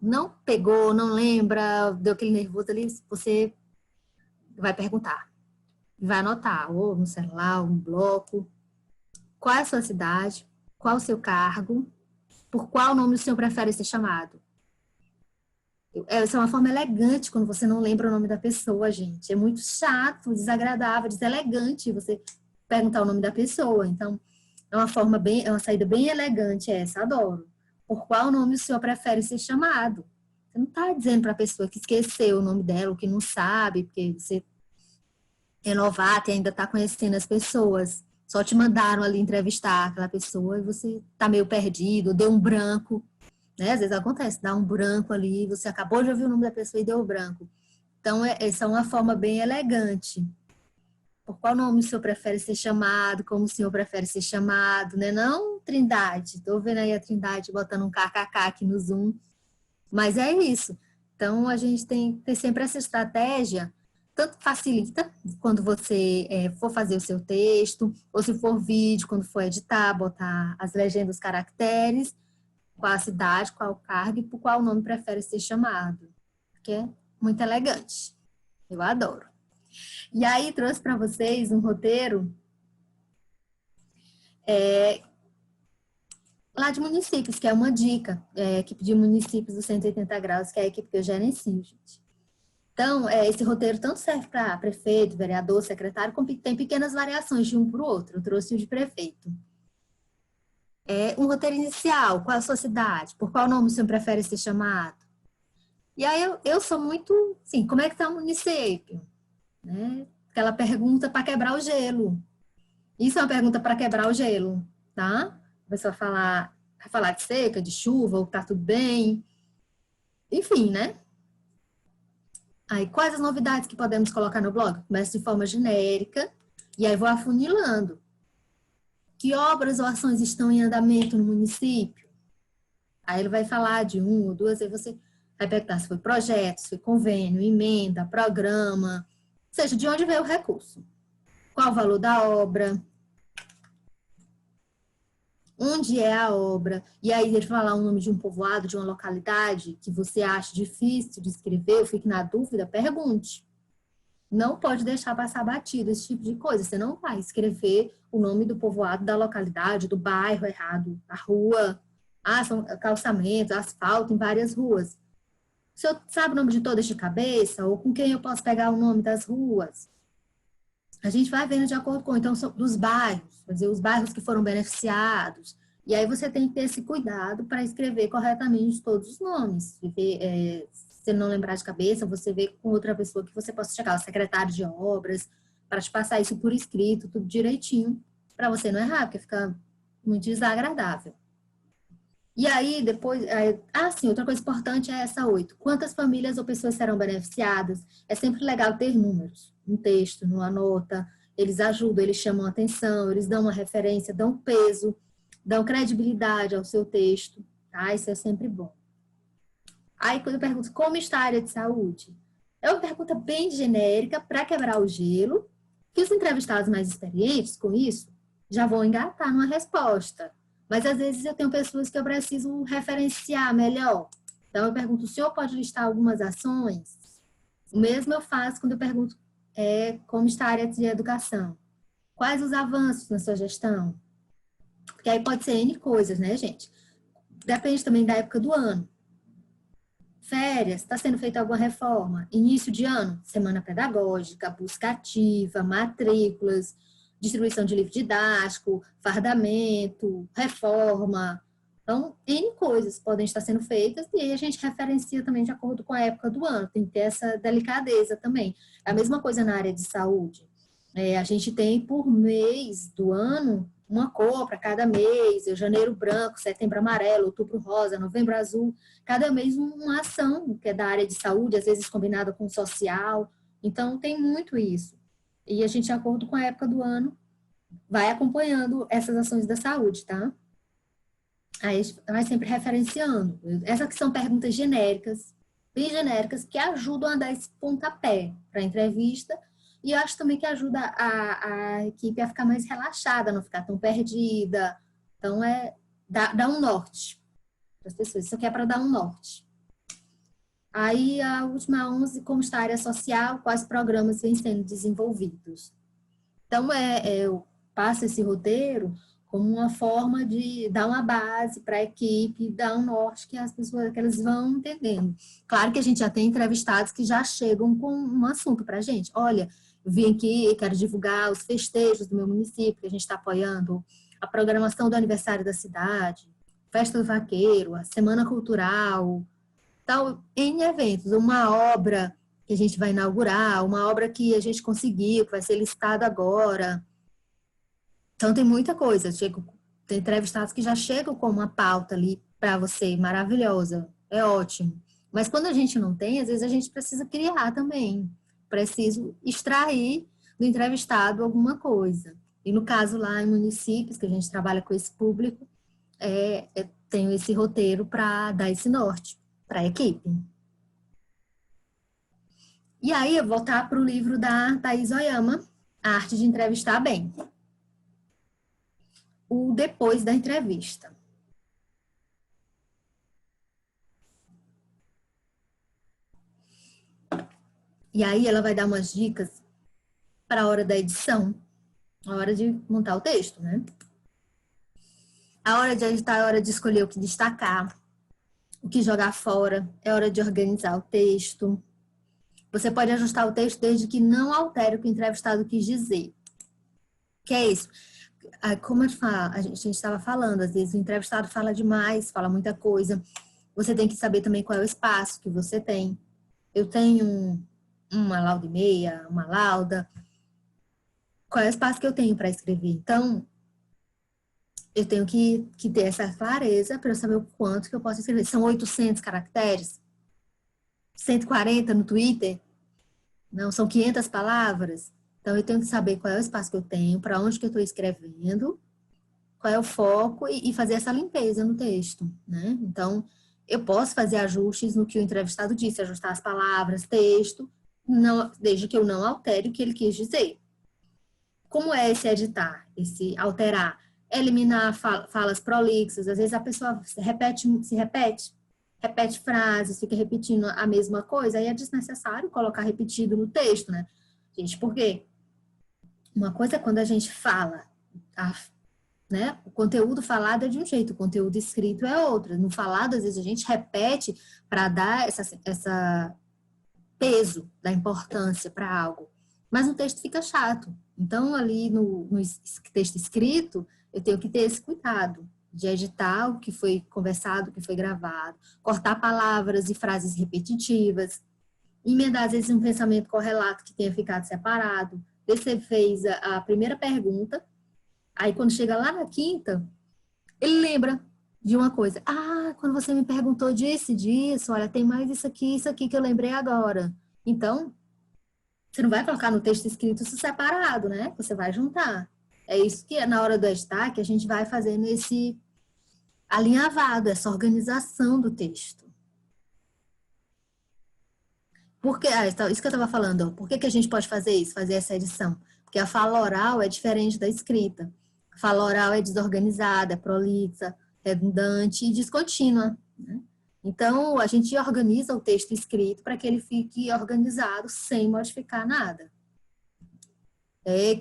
Não pegou, não lembra, deu aquele nervoso ali, você vai perguntar. Vai anotar, ou no celular, ou no bloco, qual é a sua cidade, qual o seu cargo, por qual nome o senhor prefere ser chamado. Essa é uma forma elegante quando você não lembra o nome da pessoa, gente. É muito chato, desagradável, deselegante você perguntar o nome da pessoa. Então, é uma saída bem elegante essa, adoro. Por qual nome o senhor prefere ser chamado? Você não está dizendo para a pessoa que esqueceu o nome dela, ou que não sabe, porque você é novato e ainda está conhecendo as pessoas. Só te mandaram ali entrevistar aquela pessoa e você está meio perdido, deu um branco. Né? Às vezes acontece, dá um branco ali, você acabou de ouvir o nome da pessoa e deu o branco. Então, essa é uma forma bem elegante. Por qual nome o senhor prefere ser chamado? Como o senhor prefere ser chamado? Né? Não Trindade. Estou vendo aí a Trindade botando um kkk aqui no Zoom. Mas é isso. Então, a gente tem que ter sempre essa estratégia. Tanto facilita quando você for fazer o seu texto, ou se for vídeo, quando for editar, botar as legendas, os caracteres, qual a cidade, qual o cargo e por qual nome prefere ser chamado. Porque é muito elegante. Eu adoro. E aí, trouxe para vocês um roteiro lá de municípios, que é uma dica, a equipe de municípios do 180 graus, que é a equipe que eu gerencio, gente. Então, esse roteiro tanto serve para prefeito, vereador, secretário, como tem pequenas variações de um para o outro. Eu trouxe o de prefeito. Um roteiro inicial, qual é a sua cidade? Por qual nome o senhor prefere ser chamado? E aí eu sou muito, assim, como é que está o município? Né? Aquela pergunta para quebrar o gelo. Isso é uma pergunta para quebrar o gelo, tá? A pessoa vai falar de seca, de chuva, ou tá tudo bem. Enfim, né? Aí, quais as novidades que podemos colocar no blog? Começa de forma genérica, e aí vou afunilando. Que obras ou ações estão em andamento no município? Aí ele vai falar de um ou duas, aí você vai perguntar se foi projeto, se foi convênio, emenda, programa, ou seja, de onde veio o recurso. Qual o valor da obra? Onde é a obra? E aí ele falar o nome de um povoado, de uma localidade que você acha difícil de escrever, ou fique na dúvida, pergunte. Não pode deixar passar batido esse tipo de coisa. Você não vai escrever o nome do povoado, da localidade, do bairro errado, a rua. São calçamentos, asfalto em várias ruas. O senhor sabe o nome de todas de cabeça? Ou com quem eu posso pegar o nome das ruas? A gente vai vendo de acordo com, então, dos bairros, quer dizer, os bairros que foram beneficiados. E aí você tem que ter esse cuidado para escrever corretamente todos os nomes. Se você não lembrar de cabeça, você vê com outra pessoa que você possa chegar, o secretário de obras, para te passar isso por escrito, tudo direitinho, para você não errar, porque fica muito desagradável. E aí, depois... sim, outra coisa importante é essa 8. Quantas famílias ou pessoas serão beneficiadas? É sempre legal ter números, um texto, numa nota. Eles ajudam, eles chamam atenção, eles dão uma referência, dão peso, dão credibilidade ao seu texto. Tá? Isso é sempre bom. Aí, quando eu pergunto como está a área de saúde, é uma pergunta bem genérica para quebrar o gelo, que os entrevistados mais experientes com isso já vão engatar numa resposta. Mas, às vezes, eu tenho pessoas que eu preciso referenciar melhor. Então, eu pergunto, o senhor pode listar algumas ações? O mesmo eu faço quando eu pergunto como está a área de educação. Quais os avanços na sua gestão? Porque aí pode ser N coisas, né, gente? Depende também da época do ano. Férias, está sendo feita alguma reforma? Início de ano, semana pedagógica, busca ativa, matrículas, distribuição de livro didático, fardamento, reforma. Então, N coisas podem estar sendo feitas e aí a gente referencia também de acordo com a época do ano. Tem que ter essa delicadeza também. A mesma coisa na área de saúde. A gente tem por mês do ano uma cor para cada mês, janeiro branco, setembro amarelo, outubro rosa, novembro azul, cada mês uma ação que é da área de saúde, às vezes combinada com social, então tem muito isso. E a gente, de acordo com a época do ano, vai acompanhando essas ações da saúde, tá? Aí a gente vai sempre referenciando. Essas que são perguntas genéricas, bem genéricas, que ajudam a dar esse pontapé para a entrevista. E eu acho também que ajuda a equipe a ficar mais relaxada, não ficar tão perdida. Então, dá um norte para as pessoas. Isso aqui é para dar um norte. Aí, a última 11, como está a área social, quais programas vêm sendo desenvolvidos. Então, eu passo esse roteiro como uma forma de dar uma base para a equipe, dar um norte que as pessoas que elas vão entendendo. Claro que a gente já tem entrevistados que já chegam com um assunto para a gente. Olha, eu vim aqui e quero divulgar os festejos do meu município, que a gente está apoiando, a programação do aniversário da cidade, Festa do Vaqueiro, a Semana Cultural, tal, em eventos, uma obra que a gente vai inaugurar, uma obra que a gente conseguiu, que vai ser listada agora. Então, tem muita coisa. Tem entrevistados que já chegam com uma pauta ali para você, maravilhosa, é ótimo. Mas quando a gente não tem, às vezes a gente precisa criar também. Preciso extrair do entrevistado alguma coisa. E no caso lá em municípios, que a gente trabalha com esse público, eu tenho esse roteiro para dar esse norte para a equipe. E aí, eu vou voltar para o livro da Thaís Oyama, A Arte de Entrevistar Bem. O depois da entrevista. E aí ela vai dar umas dicas para a hora da edição, a hora de montar o texto, né? A hora de editar é hora de escolher o que destacar, o que jogar fora, é hora de organizar o texto. Você pode ajustar o texto desde que não altere o que o entrevistado quis dizer. Que é isso? Como a gente estava falando, às vezes o entrevistado fala demais, fala muita coisa. Você tem que saber também qual é o espaço que você tem. Eu tenho uma lauda e meia, uma lauda. Qual é o espaço que eu tenho para escrever? Então, eu tenho que ter essa clareza para eu saber o quanto que eu posso escrever. São 800 caracteres? 140 no Twitter? Não, são 500 palavras? Então, eu tenho que saber qual é o espaço que eu tenho, para onde que eu estou escrevendo, qual é o foco e fazer essa limpeza no texto, né? Então, eu posso fazer ajustes no que o entrevistado disse, ajustar as palavras, texto, não, desde que eu não altere o que ele quis dizer. Como é esse editar, esse alterar? Eliminar falas prolixas, às vezes a pessoa repete frases, fica repetindo a mesma coisa, aí é desnecessário colocar repetido no texto, né? Gente, por quê? Uma coisa é quando a gente fala, né? O conteúdo falado é de um jeito, o conteúdo escrito é outro. No falado, às vezes, a gente repete para dar essa peso da importância para algo. Mas no texto fica chato. Então, ali no texto escrito, eu tenho que ter esse cuidado de editar o que foi conversado, o que foi gravado, cortar palavras e frases repetitivas, emendar, às vezes, um pensamento correlato que tenha ficado separado. Você fez a primeira pergunta, aí quando chega lá na quinta, ele lembra de uma coisa. Ah, quando você me perguntou disso, olha, tem mais isso aqui que eu lembrei agora. Então, você não vai colocar no texto escrito isso separado, né? Você vai juntar. É isso que é na hora do editar que a gente vai fazendo esse alinhavado, essa organização do texto. Porque, isso que eu estava falando, por que a gente pode fazer isso, fazer essa edição? Porque a fala oral é diferente da escrita. A fala oral é desorganizada, é prolixa, redundante e descontínua, né? Então, a gente organiza o texto escrito para que ele fique organizado sem modificar nada.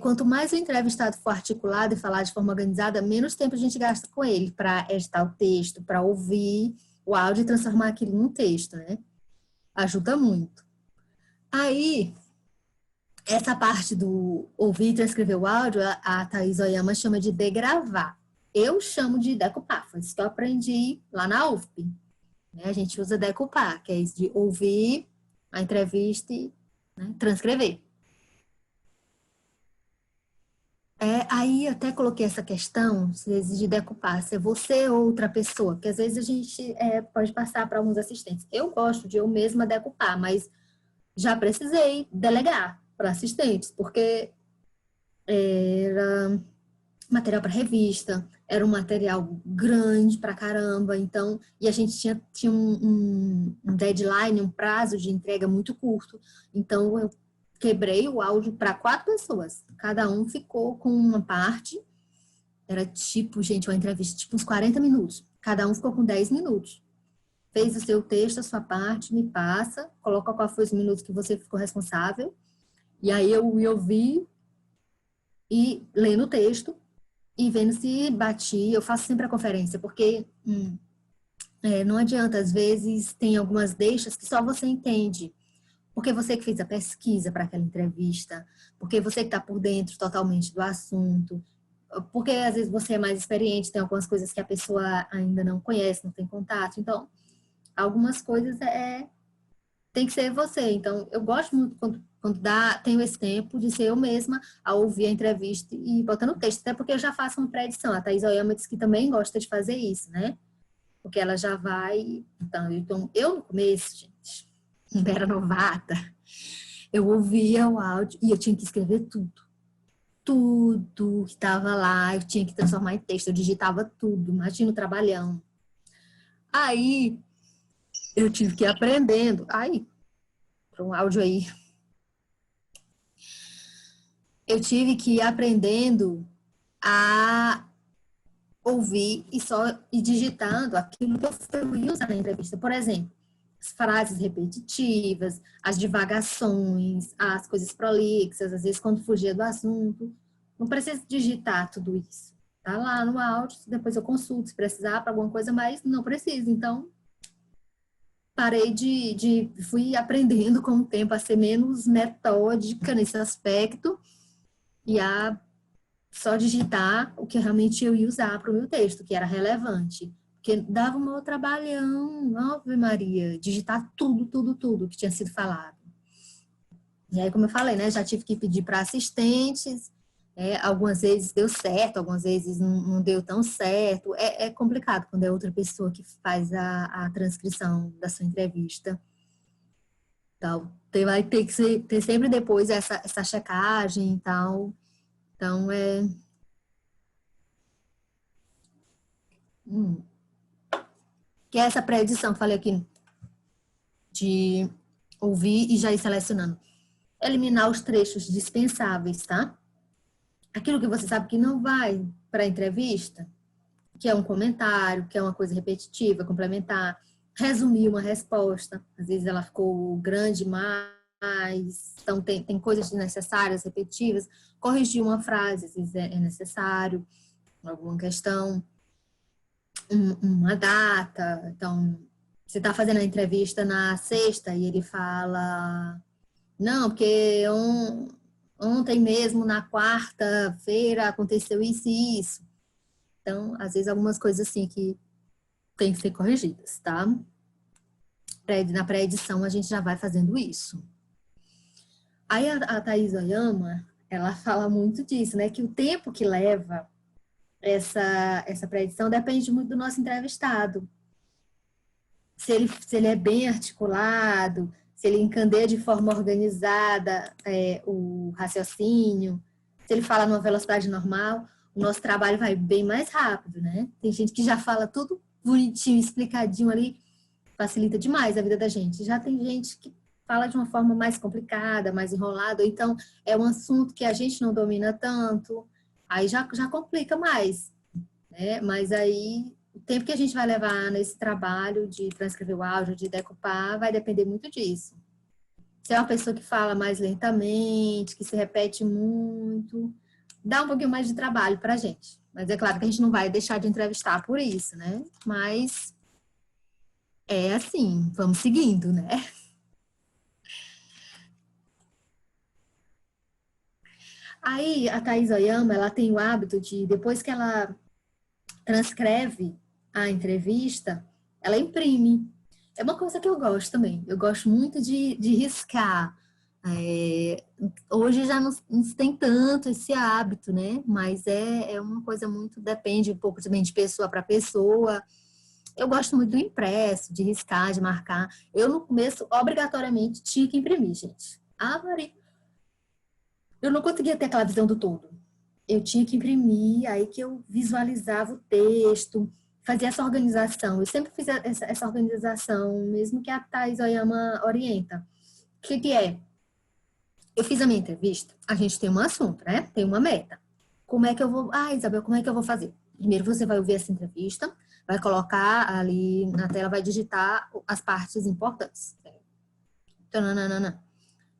Quanto mais o entrevistado for articulado e falar de forma organizada, menos tempo a gente gasta com ele para editar o texto, para ouvir o áudio e transformar aquilo num texto, né? Ajuda muito. Aí, essa parte do ouvir e transcrever o áudio, a Thaís Oyama chama de degravar. Eu chamo de decupar, foi isso que eu aprendi lá na UFP. A gente usa decupar, que é isso de ouvir a entrevista e, né, transcrever. Aí até coloquei essa questão, às vezes, de decupar, se é você ou outra pessoa, porque às vezes a gente pode passar para alguns assistentes. Eu gosto de eu mesma decupar, mas já precisei delegar para assistentes, porque era material para revista, era um material grande pra caramba, então, e a gente tinha um deadline, um prazo de entrega muito curto, então eu quebrei o áudio para 4 pessoas, cada um ficou com uma parte, era tipo, gente, uma entrevista, tipo uns 40 minutos, cada um ficou com 10 minutos. Fez o seu texto, a sua parte, me passa, coloca qual foi os minutos que você ficou responsável, e aí eu ia ouvir e lendo o texto e vendo se batia. Eu faço sempre a conferência, porque não adianta, às vezes tem algumas deixas que só você entende. Porque você que fez a pesquisa para aquela entrevista, porque você que está por dentro totalmente do assunto, porque às vezes você é mais experiente, tem algumas coisas que a pessoa ainda não conhece, não tem contato. Então, algumas coisas tem que ser você. Então, eu gosto muito quando tenho esse tempo de ser eu mesma a ouvir a entrevista e botar no texto, até porque eu já faço uma pré-edição. A Thaís Oyama disse que também gosta de fazer isso, né? Porque ela já vai... Então eu no começo, gente, era novata, eu ouvia o áudio e eu tinha que escrever tudo. Tudo que estava lá, eu tinha que transformar em texto, eu digitava tudo, imagina o trabalhão. Aí, eu tive que ir aprendendo. Aí, para um áudio aí. Eu tive que ir aprendendo a ouvir e digitando aquilo que eu ia usar na entrevista. Por exemplo, as frases repetitivas, as divagações, as coisas prolixas, às vezes quando fugia do assunto. Não precisa digitar tudo isso. Tá lá no áudio, depois eu consulto se precisar para alguma coisa, mas não precisa. Então, fui aprendendo com o tempo a ser menos metódica nesse aspecto e a só digitar o que realmente eu ia usar para o meu texto, que era relevante. Porque dava um maior trabalhão, Ave Maria, digitar tudo, tudo, tudo que tinha sido falado. E aí, como eu falei, né, já tive que pedir para assistentes, algumas vezes deu certo, algumas vezes não deu tão certo. É complicado quando é outra pessoa que faz a transcrição da sua entrevista. Então, vai ter que ter sempre depois essa checagem e tal. Então, que é essa pré-edição, falei aqui, de ouvir e já ir selecionando. Eliminar os trechos dispensáveis, tá? Aquilo que você sabe que não vai para a entrevista, que é um comentário, que é uma coisa repetitiva, complementar, resumir uma resposta. Às vezes ela ficou grande demais, então tem coisas desnecessárias, repetitivas. Corrigir uma frase, às vezes é necessário, alguma questão, uma data. Então, você está fazendo a entrevista na sexta e ele fala, não, porque ontem mesmo, na quarta-feira, aconteceu isso e isso. Então, às vezes, algumas coisas assim que tem que ser corrigidas, tá? Na pré-edição, a gente já vai fazendo isso. Aí, a Thaís Oyama, ela fala muito disso, né? Que o tempo que leva essa pré-edição depende muito do nosso entrevistado. Se ele é bem articulado, se ele encandeia de forma organizada o raciocínio, se ele fala numa velocidade normal, o nosso trabalho vai bem mais rápido, né? Tem gente que já fala tudo bonitinho, explicadinho ali, facilita demais a vida da gente. Já tem gente que fala de uma forma mais complicada, mais enrolada, ou então é um assunto que a gente não domina tanto, aí já complica mais, né? Mas aí o tempo que a gente vai levar nesse trabalho de transcrever o áudio, de decupar, vai depender muito disso. Se é uma pessoa que fala mais lentamente, que se repete muito, dá um pouquinho mais de trabalho para a gente. Mas é claro que a gente não vai deixar de entrevistar por isso, né? Mas é assim, vamos seguindo, né? Aí a Thaís Oyama, ela tem o hábito de, depois que ela transcreve a entrevista, ela imprime. É uma coisa que eu gosto também. Eu gosto muito de riscar. Hoje já não se tem tanto esse hábito, né? Mas é uma coisa muito, depende um pouco também de pessoa para pessoa. Eu gosto muito do impresso, de riscar, de marcar. Eu, no começo, obrigatoriamente, tinha que imprimir, gente. Ah, Maria. Eu não conseguia ter aquela visão do todo. Eu tinha que imprimir, aí que eu visualizava o texto, fazia essa organização. Eu sempre fiz essa organização, mesmo que a Thais Oyama orienta. O que é? Eu fiz a minha entrevista, a gente tem um assunto, né? Tem uma meta. Como é que eu vou... Ah, Isabel, como é que eu vou fazer? Primeiro você vai ouvir essa entrevista, vai colocar ali na tela, vai digitar as partes importantes. Tananana.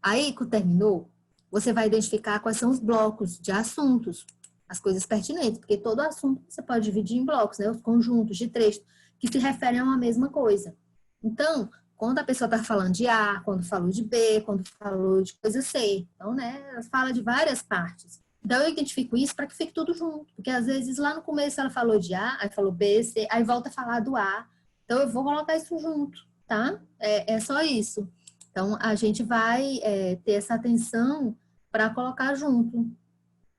Aí, quando terminou, você vai identificar quais são os blocos de assuntos, as coisas pertinentes, porque todo assunto você pode dividir em blocos, né? Os conjuntos de texto que se referem a uma mesma coisa. Então, quando a pessoa está falando de A, quando falou de B, quando falou de coisa C, então, né? Ela fala de várias partes. Então, eu identifico isso para que fique tudo junto, porque às vezes lá no começo ela falou de A, aí falou B, C, aí volta a falar do A. Então, eu vou colocar isso junto, tá? É só isso. Então, a gente vai ter essa atenção para colocar junto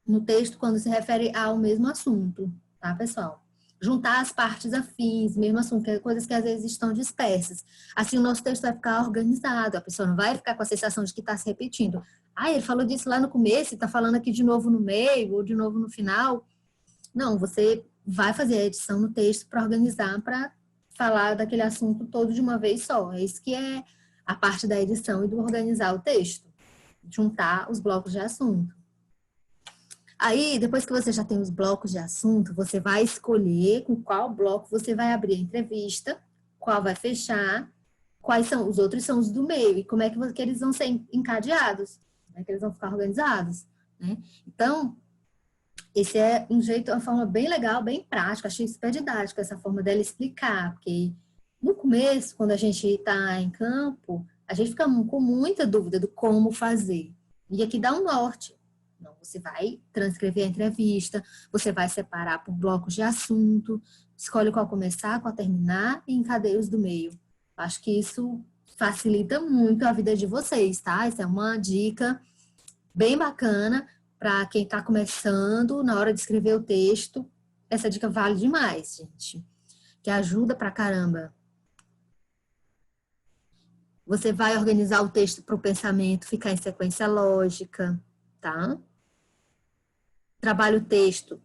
no texto quando se refere ao mesmo assunto, tá, pessoal? Juntar as partes afins, mesmo assunto, que é coisas que às vezes estão dispersas. Assim, o nosso texto vai ficar organizado, a pessoa não vai ficar com a sensação de que está se repetindo. Ah, ele falou disso lá no começo e está falando aqui de novo no meio ou de novo no final. Não, você vai fazer a edição no texto para organizar, para falar daquele assunto todo de uma vez só. É isso que é a parte da edição e do organizar o texto. Juntar os blocos de assunto. Aí, depois que você já tem os blocos de assunto, você vai escolher com qual bloco você vai abrir a entrevista, qual vai fechar, quais são os outros, são os do meio, e como é que eles vão ser encadeados, como é que eles vão ficar organizados, né? Então, esse é um jeito, uma forma bem legal, bem prática, achei super didática essa forma dela explicar, porque no começo, quando a gente está em campo, a gente fica com muita dúvida do como fazer. E aqui dá um norte. Não, você vai transcrever a entrevista, você vai separar por blocos de assunto, escolhe qual começar, qual terminar e encadeia os do meio. Acho que isso facilita muito a vida de vocês, tá? Essa é uma dica bem bacana para quem está começando na hora de escrever o texto. Essa dica vale demais, gente, que ajuda pra caramba. Você vai organizar o texto para o pensamento ficar em sequência lógica, tá? Trabalho o texto.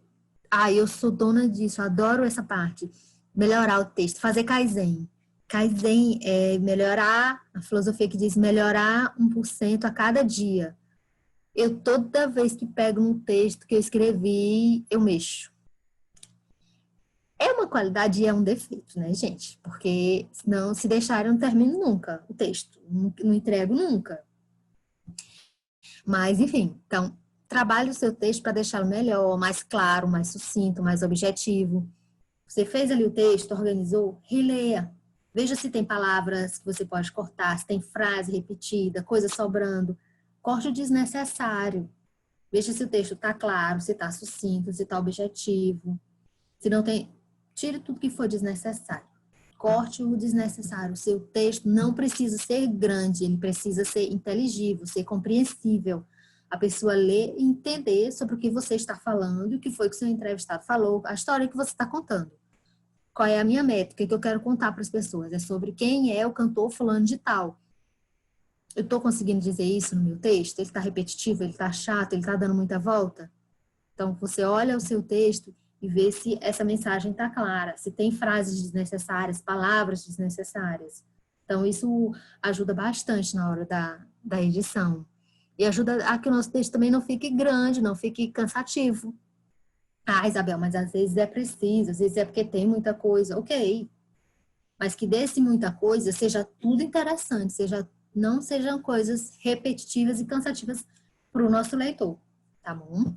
Eu sou dona disso, adoro essa parte. Melhorar o texto, fazer Kaizen. Kaizen é melhorar, a filosofia que diz melhorar 1% a cada dia. Eu, toda vez que pego um texto que eu escrevi, eu mexo. É uma qualidade e é um defeito, né, gente? Porque senão, se deixar, eu não termino nunca o texto. Não entrego nunca. Mas, enfim, então, trabalhe o seu texto para deixá-lo melhor, mais claro, mais sucinto, mais objetivo. Você fez ali o texto, organizou, releia. Veja se tem palavras que você pode cortar, se tem frase repetida, coisa sobrando. Corte o desnecessário. Veja se o texto está claro, se está sucinto, se está objetivo. Se não tem, tire tudo que for desnecessário. Corte o desnecessário. O seu texto não precisa ser grande, ele precisa ser inteligível, ser compreensível. A pessoa ler e entender sobre o que você está falando, o que foi que o seu entrevistado falou, a história que você está contando. Qual é a minha métrica que eu quero contar para as pessoas? É sobre quem é o cantor fulano de tal. Eu estou conseguindo dizer isso no meu texto? Ele está repetitivo, ele está chato, ele está dando muita volta? Então, você olha o seu texto e vê se essa mensagem está clara, se tem frases desnecessárias, palavras desnecessárias. Então, isso ajuda bastante na hora da edição. E ajuda a que o nosso texto também não fique grande, não fique cansativo. Isabel, mas às vezes é preciso, às vezes é porque tem muita coisa. Ok, mas que desse muita coisa seja tudo interessante, não sejam coisas repetitivas e cansativas para o nosso leitor, tá bom?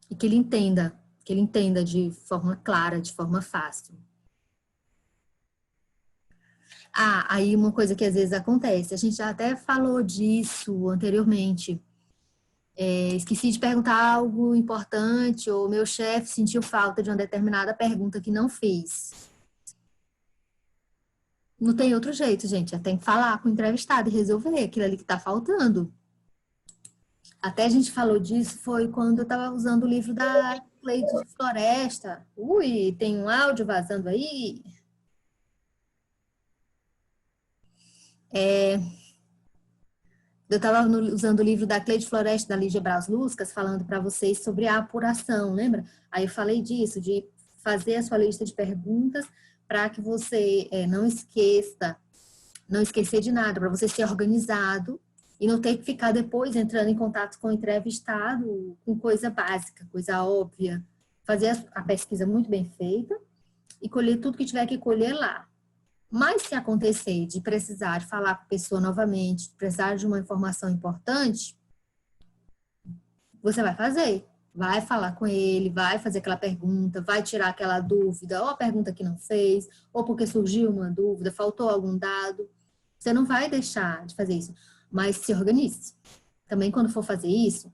E que ele entenda de forma clara, de forma fácil. Aí uma coisa que às vezes acontece, a gente já até falou disso anteriormente. Esqueci de perguntar algo importante, ou meu chefe sentiu falta de uma determinada pergunta que não fez. Não tem outro jeito, gente. Já tem que falar com o entrevistado e resolver aquilo ali que está faltando. Até a gente falou disso, foi quando eu estava usando o livro da Cleide Floresta. Ui, tem um áudio vazando aí? Eu estava usando o livro da Cleide Floresta, da Lígia Braz Luscas, falando para vocês sobre a apuração, lembra? Aí eu falei disso, de fazer a sua lista de perguntas para que você não esquecer de nada, para você ser organizado e não ter que ficar depois entrando em contato com o entrevistado com coisa básica, coisa óbvia. Fazer a pesquisa muito bem feita e colher tudo que tiver que colher lá. Mas se acontecer de precisar falar com a pessoa novamente, de precisar de uma informação importante, você vai fazer. Vai falar com ele, vai fazer aquela pergunta, vai tirar aquela dúvida, ou a pergunta que não fez, ou porque surgiu uma dúvida, faltou algum dado. Você não vai deixar de fazer isso, mas se organize. Também quando for fazer isso,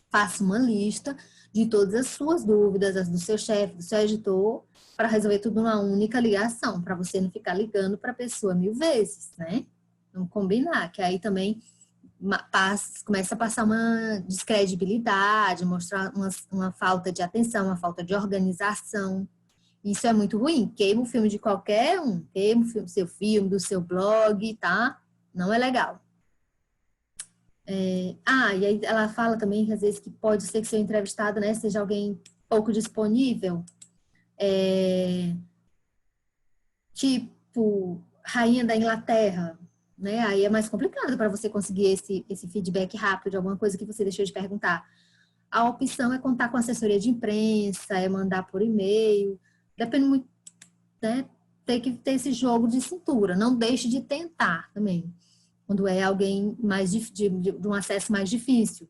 faça uma lista de todas as suas dúvidas, as do seu chefe, do seu editor, para resolver tudo numa única ligação, para você não ficar ligando para a pessoa 1000 vezes, né? Vamos combinar, que aí também começa a passar uma descredibilidade, mostrar uma falta de atenção, uma falta de organização. Isso é muito ruim. Queima o filme de qualquer um, queima o filme, seu filme, do seu blog, tá? Não é legal. E aí ela fala também que às vezes que pode ser que seu entrevistado, né, seja alguém pouco disponível, tipo rainha da Inglaterra, né? Aí é mais complicado para você conseguir esse feedback rápido de alguma coisa que você deixou de perguntar. A opção é contar com assessoria de imprensa, é mandar por e-mail, depende muito, né? Tem que ter esse jogo de cintura, não deixe de tentar também, quando é alguém mais de um acesso mais difícil.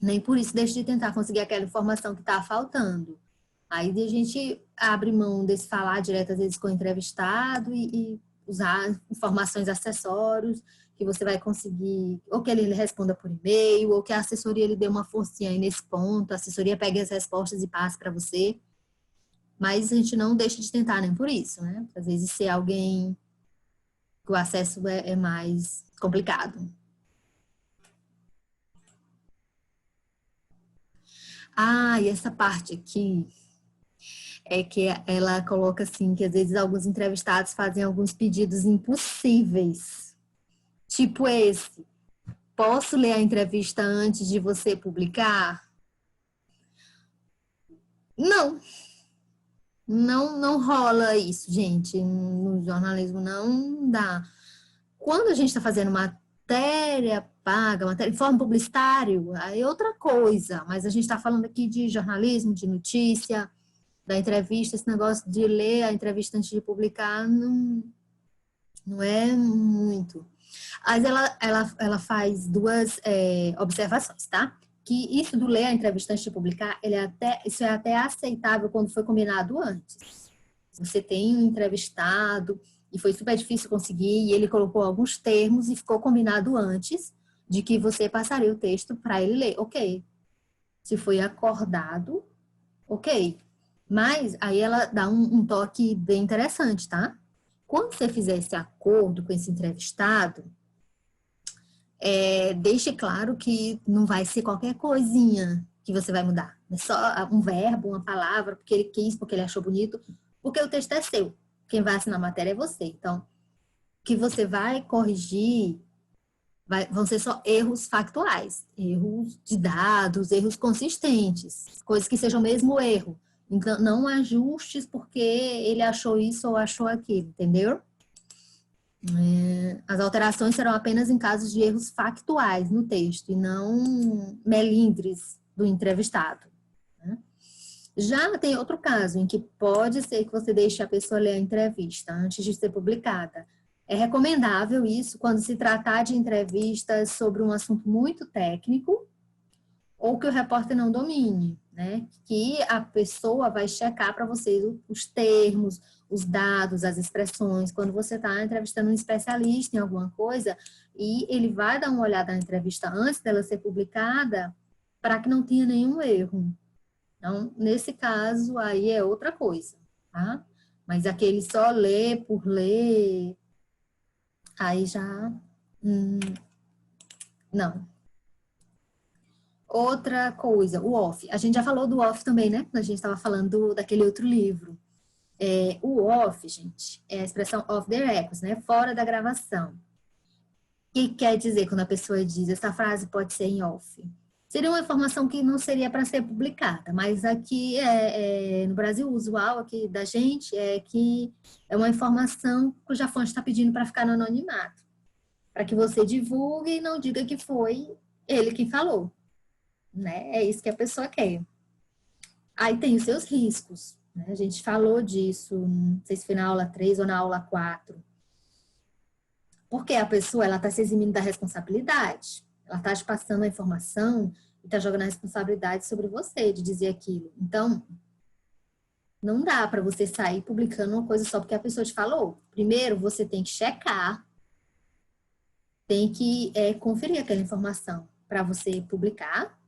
nem por isso deixe de tentar conseguir aquela informação que está faltando. Aí a gente abre mão desse falar direto, às vezes, com o entrevistado e usar informações, acessórios, que você vai conseguir, ou que ele responda por e-mail, ou que a assessoria lhe dê uma forcinha aí nesse ponto, a assessoria pegue as respostas e passe para você. Mas a gente não deixa de tentar nem por isso, né? Às vezes ser alguém que o acesso é mais complicado. Ah, e essa parte aqui é que ela coloca assim, que às vezes alguns entrevistados fazem alguns pedidos impossíveis. Tipo esse, posso ler a entrevista antes de você publicar? Não, não rola isso, gente. No jornalismo não dá. Quando a gente está fazendo matéria paga, matéria, informe publicitário, aí é outra coisa. Mas a gente está falando aqui de jornalismo, de notícia, da entrevista, esse negócio de ler a entrevista antes de publicar, não é muito. Mas ela faz duas observações, tá? Que isso do ler a entrevista antes de publicar, isso é até aceitável quando foi combinado antes. Você tem um entrevistado e foi super difícil conseguir, e ele colocou alguns termos e ficou combinado antes de que você passaria o texto para ele ler. Ok. Se foi acordado, ok. Mas aí ela dá um toque bem interessante, tá? Quando você fizer esse acordo com esse entrevistado, deixe claro que não vai ser qualquer coisinha que você vai mudar. É só um verbo, uma palavra, porque ele quis, porque ele achou bonito, porque o texto é seu. Quem vai assinar a matéria é você. Então, o que você vai corrigir vão ser só erros factuais, erros de dados, erros consistentes, coisas que sejam mesmo erro. Então, não ajustes porque ele achou isso ou achou aquilo, entendeu? As alterações serão apenas em casos de erros factuais no texto e não melindres do entrevistado. Né? Já tem outro caso em que pode ser que você deixe a pessoa ler a entrevista antes de ser publicada. É recomendável isso quando se tratar de entrevistas sobre um assunto muito técnico ou que o repórter não domine, né? Que a pessoa vai checar para vocês os termos, os dados, as expressões. Quando você está entrevistando um especialista em alguma coisa, e ele vai dar uma olhada na entrevista antes dela ser publicada para que não tenha nenhum erro. Então, nesse caso, aí é outra coisa, tá? Mas aquele só ler por ler, aí já, não. Outra coisa, o off. A gente já falou do off também, né? A gente estava falando daquele outro livro. O off, gente, é a expressão off the records, né? Fora da gravação. O que quer dizer quando a pessoa diz essa frase pode ser em off? Seria uma informação que não seria para ser publicada, mas aqui no Brasil o usual aqui da gente é que é uma informação cuja fonte está pedindo para ficar no anonimato, para que você divulgue e não diga que foi ele quem falou, né? É isso que a pessoa quer. Aí tem os seus riscos, né? A gente falou disso, não sei se foi na aula 3 ou na aula 4. Porque a pessoa, ela está se eximindo da responsabilidade. Ela está te passando a informação e está jogando a responsabilidade sobre você de dizer aquilo. Então, não dá para você sair publicando uma coisa só porque a pessoa te falou. Primeiro, você tem que checar, tem que conferir aquela informação para você publicar.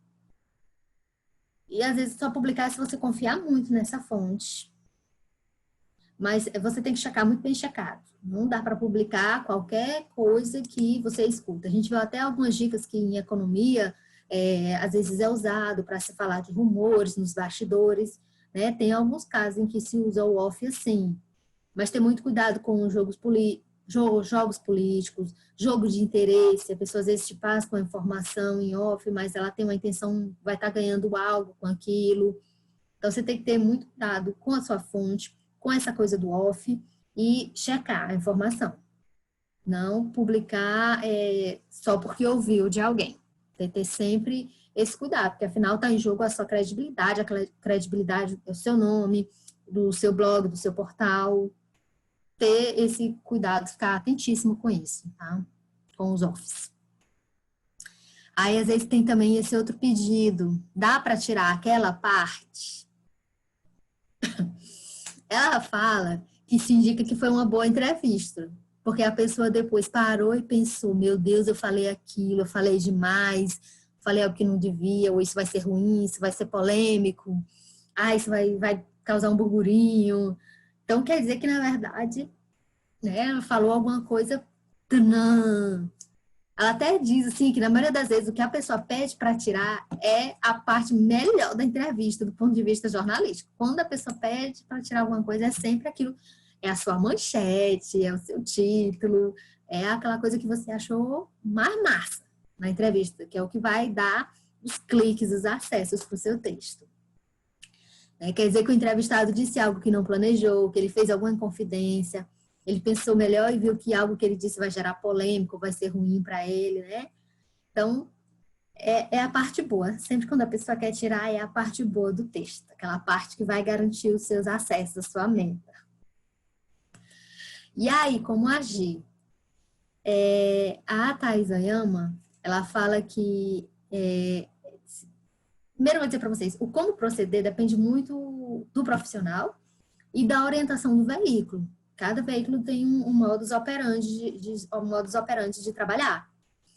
E às vezes só publicar se você confiar muito nessa fonte. Mas você tem que checar muito bem checado. Não dá para publicar qualquer coisa que você escuta. A gente viu até algumas dicas que em economia, às vezes é usado para se falar de rumores nos bastidores, né? Tem alguns casos em que se usa o off assim. Mas tem muito cuidado com jogos políticos, jogo de interesse. A pessoa às vezes te passa com a informação em off, mas ela tem uma intenção, vai estar ganhando algo com aquilo. Então, você tem que ter muito cuidado com a sua fonte, com essa coisa do off e checar a informação. Não publicar só porque ouviu de alguém. Tem que ter sempre esse cuidado, porque afinal está em jogo a sua credibilidade, a credibilidade do seu nome, do seu blog, do seu portal. Ter esse cuidado, ficar atentíssimo com isso, tá? Com os offs. Aí, às vezes, tem também esse outro pedido. Dá para tirar aquela parte? Ela fala que isso indica que foi uma boa entrevista. Porque a pessoa depois parou e pensou, meu Deus, eu falei aquilo, eu falei demais, falei algo que não devia, ou isso vai ser ruim, isso vai ser polêmico, isso vai causar um burburinho. Então, quer dizer que, na verdade, né, ela falou alguma coisa. Tanã. Ela até diz assim que na maioria das vezes o que a pessoa pede para tirar é a parte melhor da entrevista do ponto de vista jornalístico. Quando a pessoa pede para tirar alguma coisa é sempre aquilo, é a sua manchete, é o seu título, é aquela coisa que você achou mais massa na entrevista, que é o que vai dar os cliques, os acessos para o seu texto. Quer dizer que o entrevistado disse algo que não planejou, que ele fez alguma inconfidência, ele pensou melhor e viu que algo que ele disse vai gerar polêmica, vai ser ruim para ele, né? Então, é a parte boa. Sempre quando a pessoa quer tirar, é a parte boa do texto. Aquela parte que vai garantir os seus acessos, a sua meta. E aí, como agir? A Thais Oyama, ela fala que... primeiro, eu vou dizer para vocês, o como proceder depende muito do profissional e da orientação do veículo. Cada veículo tem um modus operandi de trabalhar.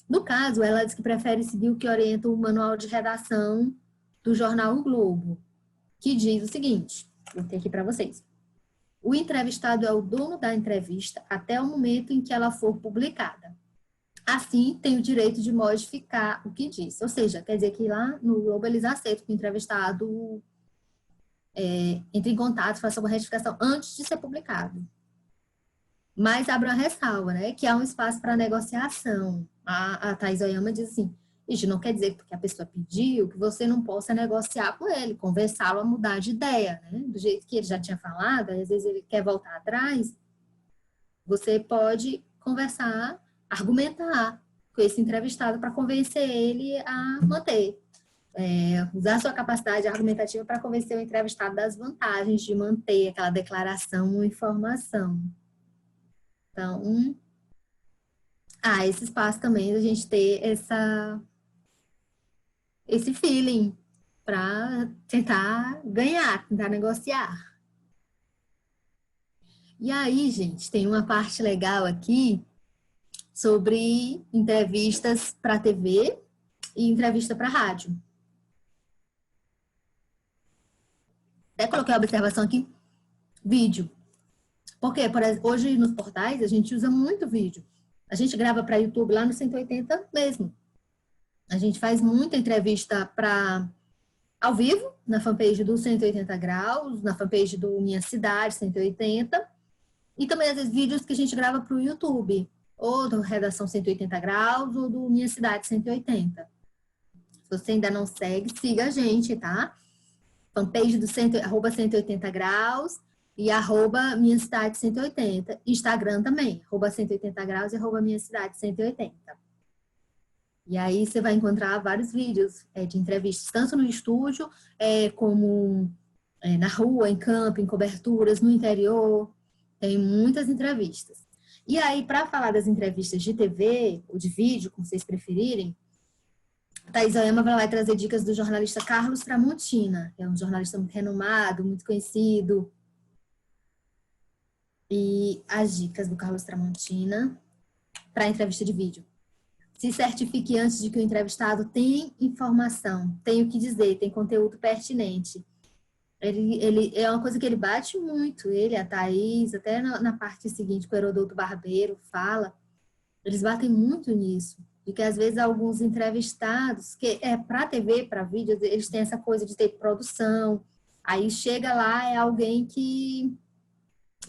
No caso, ela diz que prefere seguir o que orienta o manual de redação do jornal O Globo, que diz o seguinte, vou ter aqui para vocês. O entrevistado é o dono da entrevista até o momento em que ela for publicada. Assim, tem o direito de modificar o que diz. Ou seja, quer dizer que lá no Globo eles aceitam que o entrevistado entre em contato, faça uma retificação antes de ser publicado. Mas abre uma ressalva, né? Que há um espaço para negociação. A Thais Oyama diz assim, isso não quer dizer que porque a pessoa pediu que você não possa negociar com ele, conversá-lo a mudar de ideia, né? Do jeito que ele já tinha falado, às vezes ele quer voltar atrás, você pode conversar, argumentar com esse entrevistado para convencer ele a manter. Usar sua capacidade argumentativa para convencer o entrevistado das vantagens de manter aquela declaração ou informação. Então, esse espaço também da gente ter esse feeling para tentar ganhar, tentar negociar. E aí, gente, tem uma parte legal aqui sobre entrevistas para TV e entrevista para rádio. Até coloquei a observação aqui, vídeo. Porque, por exemplo, hoje nos portais a gente usa muito vídeo. A gente grava para YouTube lá no 180 mesmo. A gente faz muita entrevista ao vivo, na fanpage do 180 graus, na fanpage do Minha Cidade 180, e também, às vezes, vídeos que a gente grava para o YouTube, ou do Redação 180 graus, ou do Minha Cidade 180. Se você ainda não segue, siga a gente, tá? Fanpage do arroba 180 graus e arroba Minha Cidade 180. Instagram também, arroba 180 graus e arroba Minha Cidade 180. E aí você vai encontrar vários vídeos de entrevistas, tanto no estúdio, como na rua, em campo, em coberturas, no interior. Tem muitas entrevistas. E aí, para falar das entrevistas de TV ou de vídeo, como vocês preferirem, a Thais Oyama vai trazer dicas do jornalista Carlos Tramontina, que é um jornalista muito renomado, muito conhecido. E as dicas do Carlos Tramontina para entrevista de vídeo. Se certifique antes de que o entrevistado tem informação, tem o que dizer, tem conteúdo pertinente. Ele é uma coisa que ele bate muito, ele, a Thaís, até na parte seguinte, que o Herodoto Barbeiro fala, eles batem muito nisso. De que, às vezes, alguns entrevistados, que para TV, para vídeo, eles têm essa coisa de ter produção. Aí chega lá, é alguém que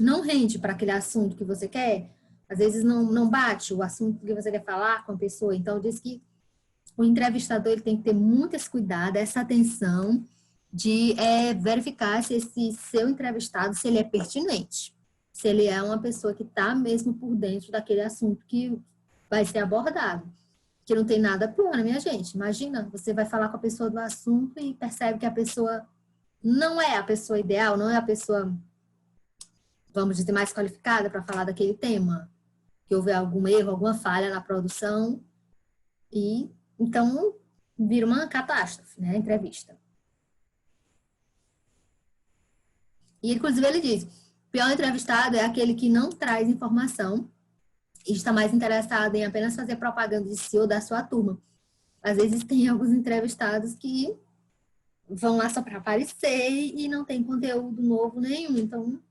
não rende para aquele assunto que você quer. Às vezes não bate o assunto que você quer falar com a pessoa. Então, diz que o entrevistador ele tem que ter muito esse cuidado, essa atenção de verificar se esse seu entrevistado, se ele é pertinente. Se ele é uma pessoa que está mesmo por dentro daquele assunto que vai ser abordado. Que não tem nada plano, minha gente. Imagina, você vai falar com a pessoa do assunto e percebe que a pessoa não é a pessoa ideal, não é a pessoa, vamos dizer, mais qualificada para falar daquele tema. Que houve algum erro, alguma falha na produção e Então, vira uma catástrofe, né, a entrevista. E, inclusive, ele diz, pior entrevistado é aquele que não traz informação e está mais interessado em apenas fazer propaganda de si ou da sua turma. Às vezes tem alguns entrevistados que vão lá só para aparecer e não tem conteúdo novo nenhum. Então,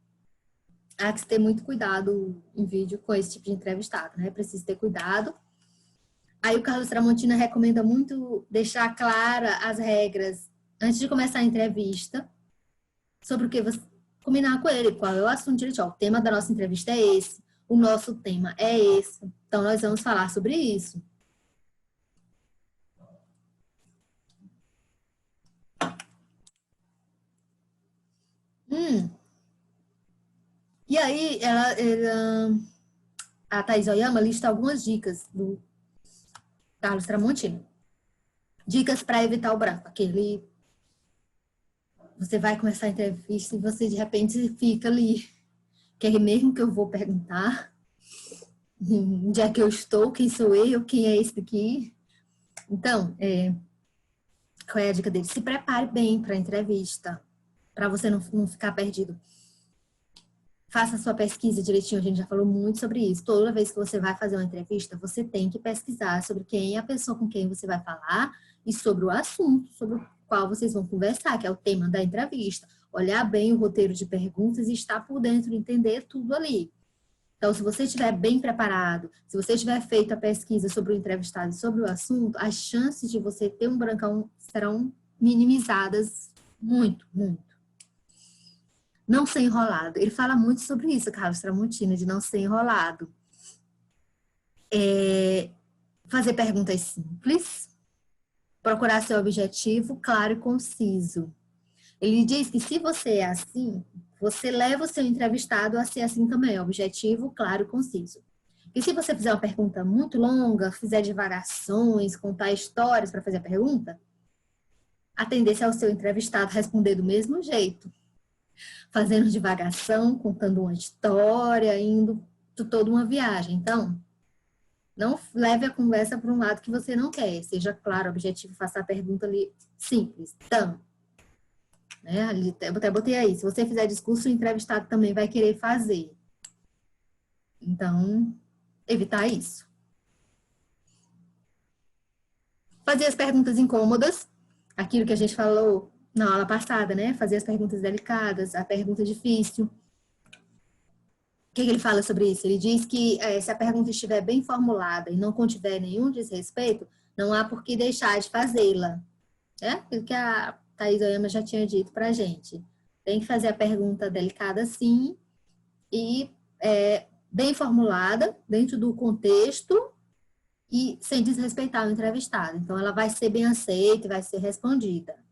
há que ter muito cuidado em vídeo com esse tipo de entrevistado, né? Precisa ter cuidado. Aí o Carlos Tramontina recomenda muito deixar clara as regras antes de começar a entrevista, sobre o que você combinar com ele, qual é o assunto direitinho. O tema da nossa entrevista é esse, o nosso tema é esse. Então, nós vamos falar sobre isso. E aí, a Thaís Oyama lista algumas dicas do Carlos Tramontina. Dicas para evitar o branco. Aquele. Você vai começar a entrevista e você de repente fica ali. Que é mesmo que eu vou perguntar? Onde é que eu estou? Quem sou eu? Quem é esse daqui? Então, qual é a dica dele? Se prepare bem para a entrevista, para você não ficar perdido. Faça a sua pesquisa direitinho, a gente já falou muito sobre isso. Toda vez que você vai fazer uma entrevista, você tem que pesquisar sobre quem é a pessoa com quem você vai falar e sobre o assunto sobre o qual vocês vão conversar, que é o tema da entrevista. Olhar bem o roteiro de perguntas e estar por dentro, entender tudo ali. Então, se você estiver bem preparado, se você tiver feito a pesquisa sobre o entrevistado e sobre o assunto, as chances de você ter um brancão serão minimizadas muito, muito. Não ser enrolado. Ele fala muito sobre isso, Carlos Tramontina, de não ser enrolado. Fazer perguntas simples, procurar seu objetivo claro e conciso. Ele diz que se você é assim, você leva o seu entrevistado a ser assim também, objetivo, claro e conciso. E se você fizer uma pergunta muito longa, fizer divagações, contar histórias para fazer a pergunta, a tendência é o seu entrevistado responder do mesmo jeito, fazendo divagação, contando uma história, indo toda uma viagem. Então, não leve a conversa para um lado que você não quer. Seja claro, objetivo, faça a pergunta ali simples. Então, né, eu até botei aí, se você fizer discurso, o entrevistado também vai querer fazer. Então, evitar isso. Fazer as perguntas incômodas, aquilo que a gente falou na aula passada, né? Fazer as perguntas delicadas, a pergunta difícil. O que ele fala sobre isso? Ele diz que se a pergunta estiver bem formulada e não contiver nenhum desrespeito, não há por que deixar de fazê-la. É aquilo que a Thaís Oyama já tinha dito para a gente. Tem que fazer a pergunta delicada, sim, e bem formulada, dentro do contexto e sem desrespeitar o entrevistado. Então, ela vai ser bem aceita e vai ser respondida.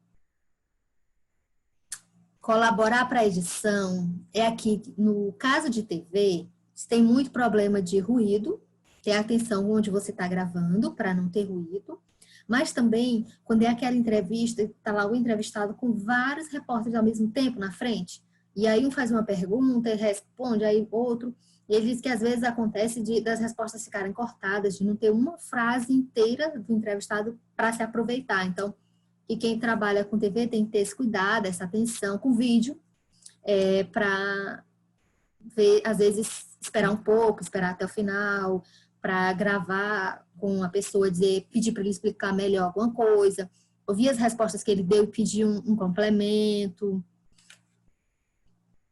Colaborar para a edição é aqui, no caso de TV, tem muito problema de ruído, ter atenção onde você está gravando para não ter ruído, mas também quando é aquela entrevista, está lá o entrevistado com vários repórteres ao mesmo tempo na frente, e aí um faz uma pergunta e responde, aí outro, e ele diz que às vezes acontece das respostas ficarem cortadas, de não ter uma frase inteira do entrevistado para se aproveitar. Então, e quem trabalha com TV tem que ter esse cuidado, essa atenção com vídeo, para ver, às vezes, esperar um pouco, esperar até o final, para gravar com a pessoa, pedir para ele explicar melhor alguma coisa, ouvir as respostas que ele deu e pedir um complemento.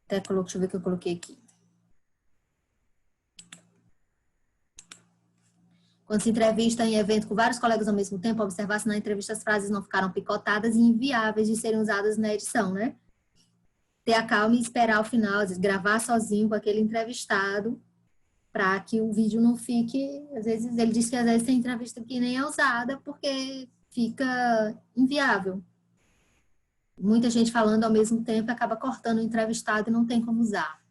Deixa eu ver o que eu coloquei aqui. Quando se entrevista em evento com vários colegas ao mesmo tempo, observar se na entrevista as frases não ficaram picotadas e inviáveis de serem usadas na edição, né? Ter a calma e esperar o final, às vezes, gravar sozinho com aquele entrevistado, para que o vídeo não fique... Às vezes, ele diz que às vezes tem entrevista que nem é usada porque fica inviável. Muita gente falando ao mesmo tempo acaba cortando o entrevistado e não tem como usar.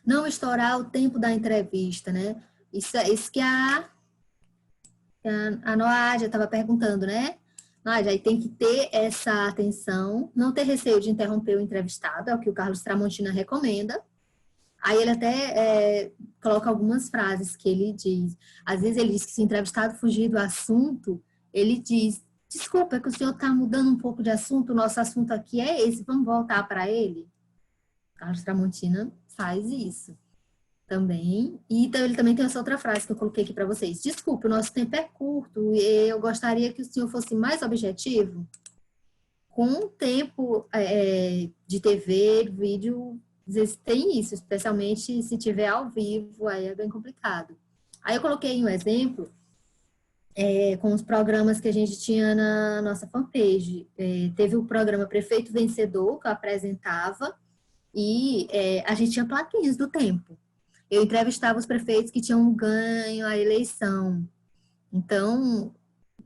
Não estourar o tempo da entrevista, né? Isso que a Noádia estava perguntando, né? Nádia, aí tem que ter essa atenção, não ter receio de interromper o entrevistado, é o que o Carlos Tramontina recomenda. Aí ele até coloca algumas frases que ele diz. Às vezes ele diz que se o entrevistado fugir do assunto, ele diz, desculpa, é que o senhor está mudando um pouco de assunto, o nosso assunto aqui é esse, vamos voltar para ele? Carlos Tramontina faz isso também. E então, ele também tem essa outra frase que eu coloquei aqui para vocês. Desculpe, o nosso tempo é curto e eu gostaria que o senhor fosse mais objetivo. Com o tempo de TV, vídeo, às vezes tem isso, especialmente se tiver ao vivo, aí é bem complicado. Aí eu coloquei um exemplo com os programas que a gente tinha na nossa fanpage. Teve o programa Prefeito Vencedor, que eu apresentava, e a gente tinha plaquinhas do tempo. Eu entrevistava os prefeitos que tinham ganho a eleição. Então,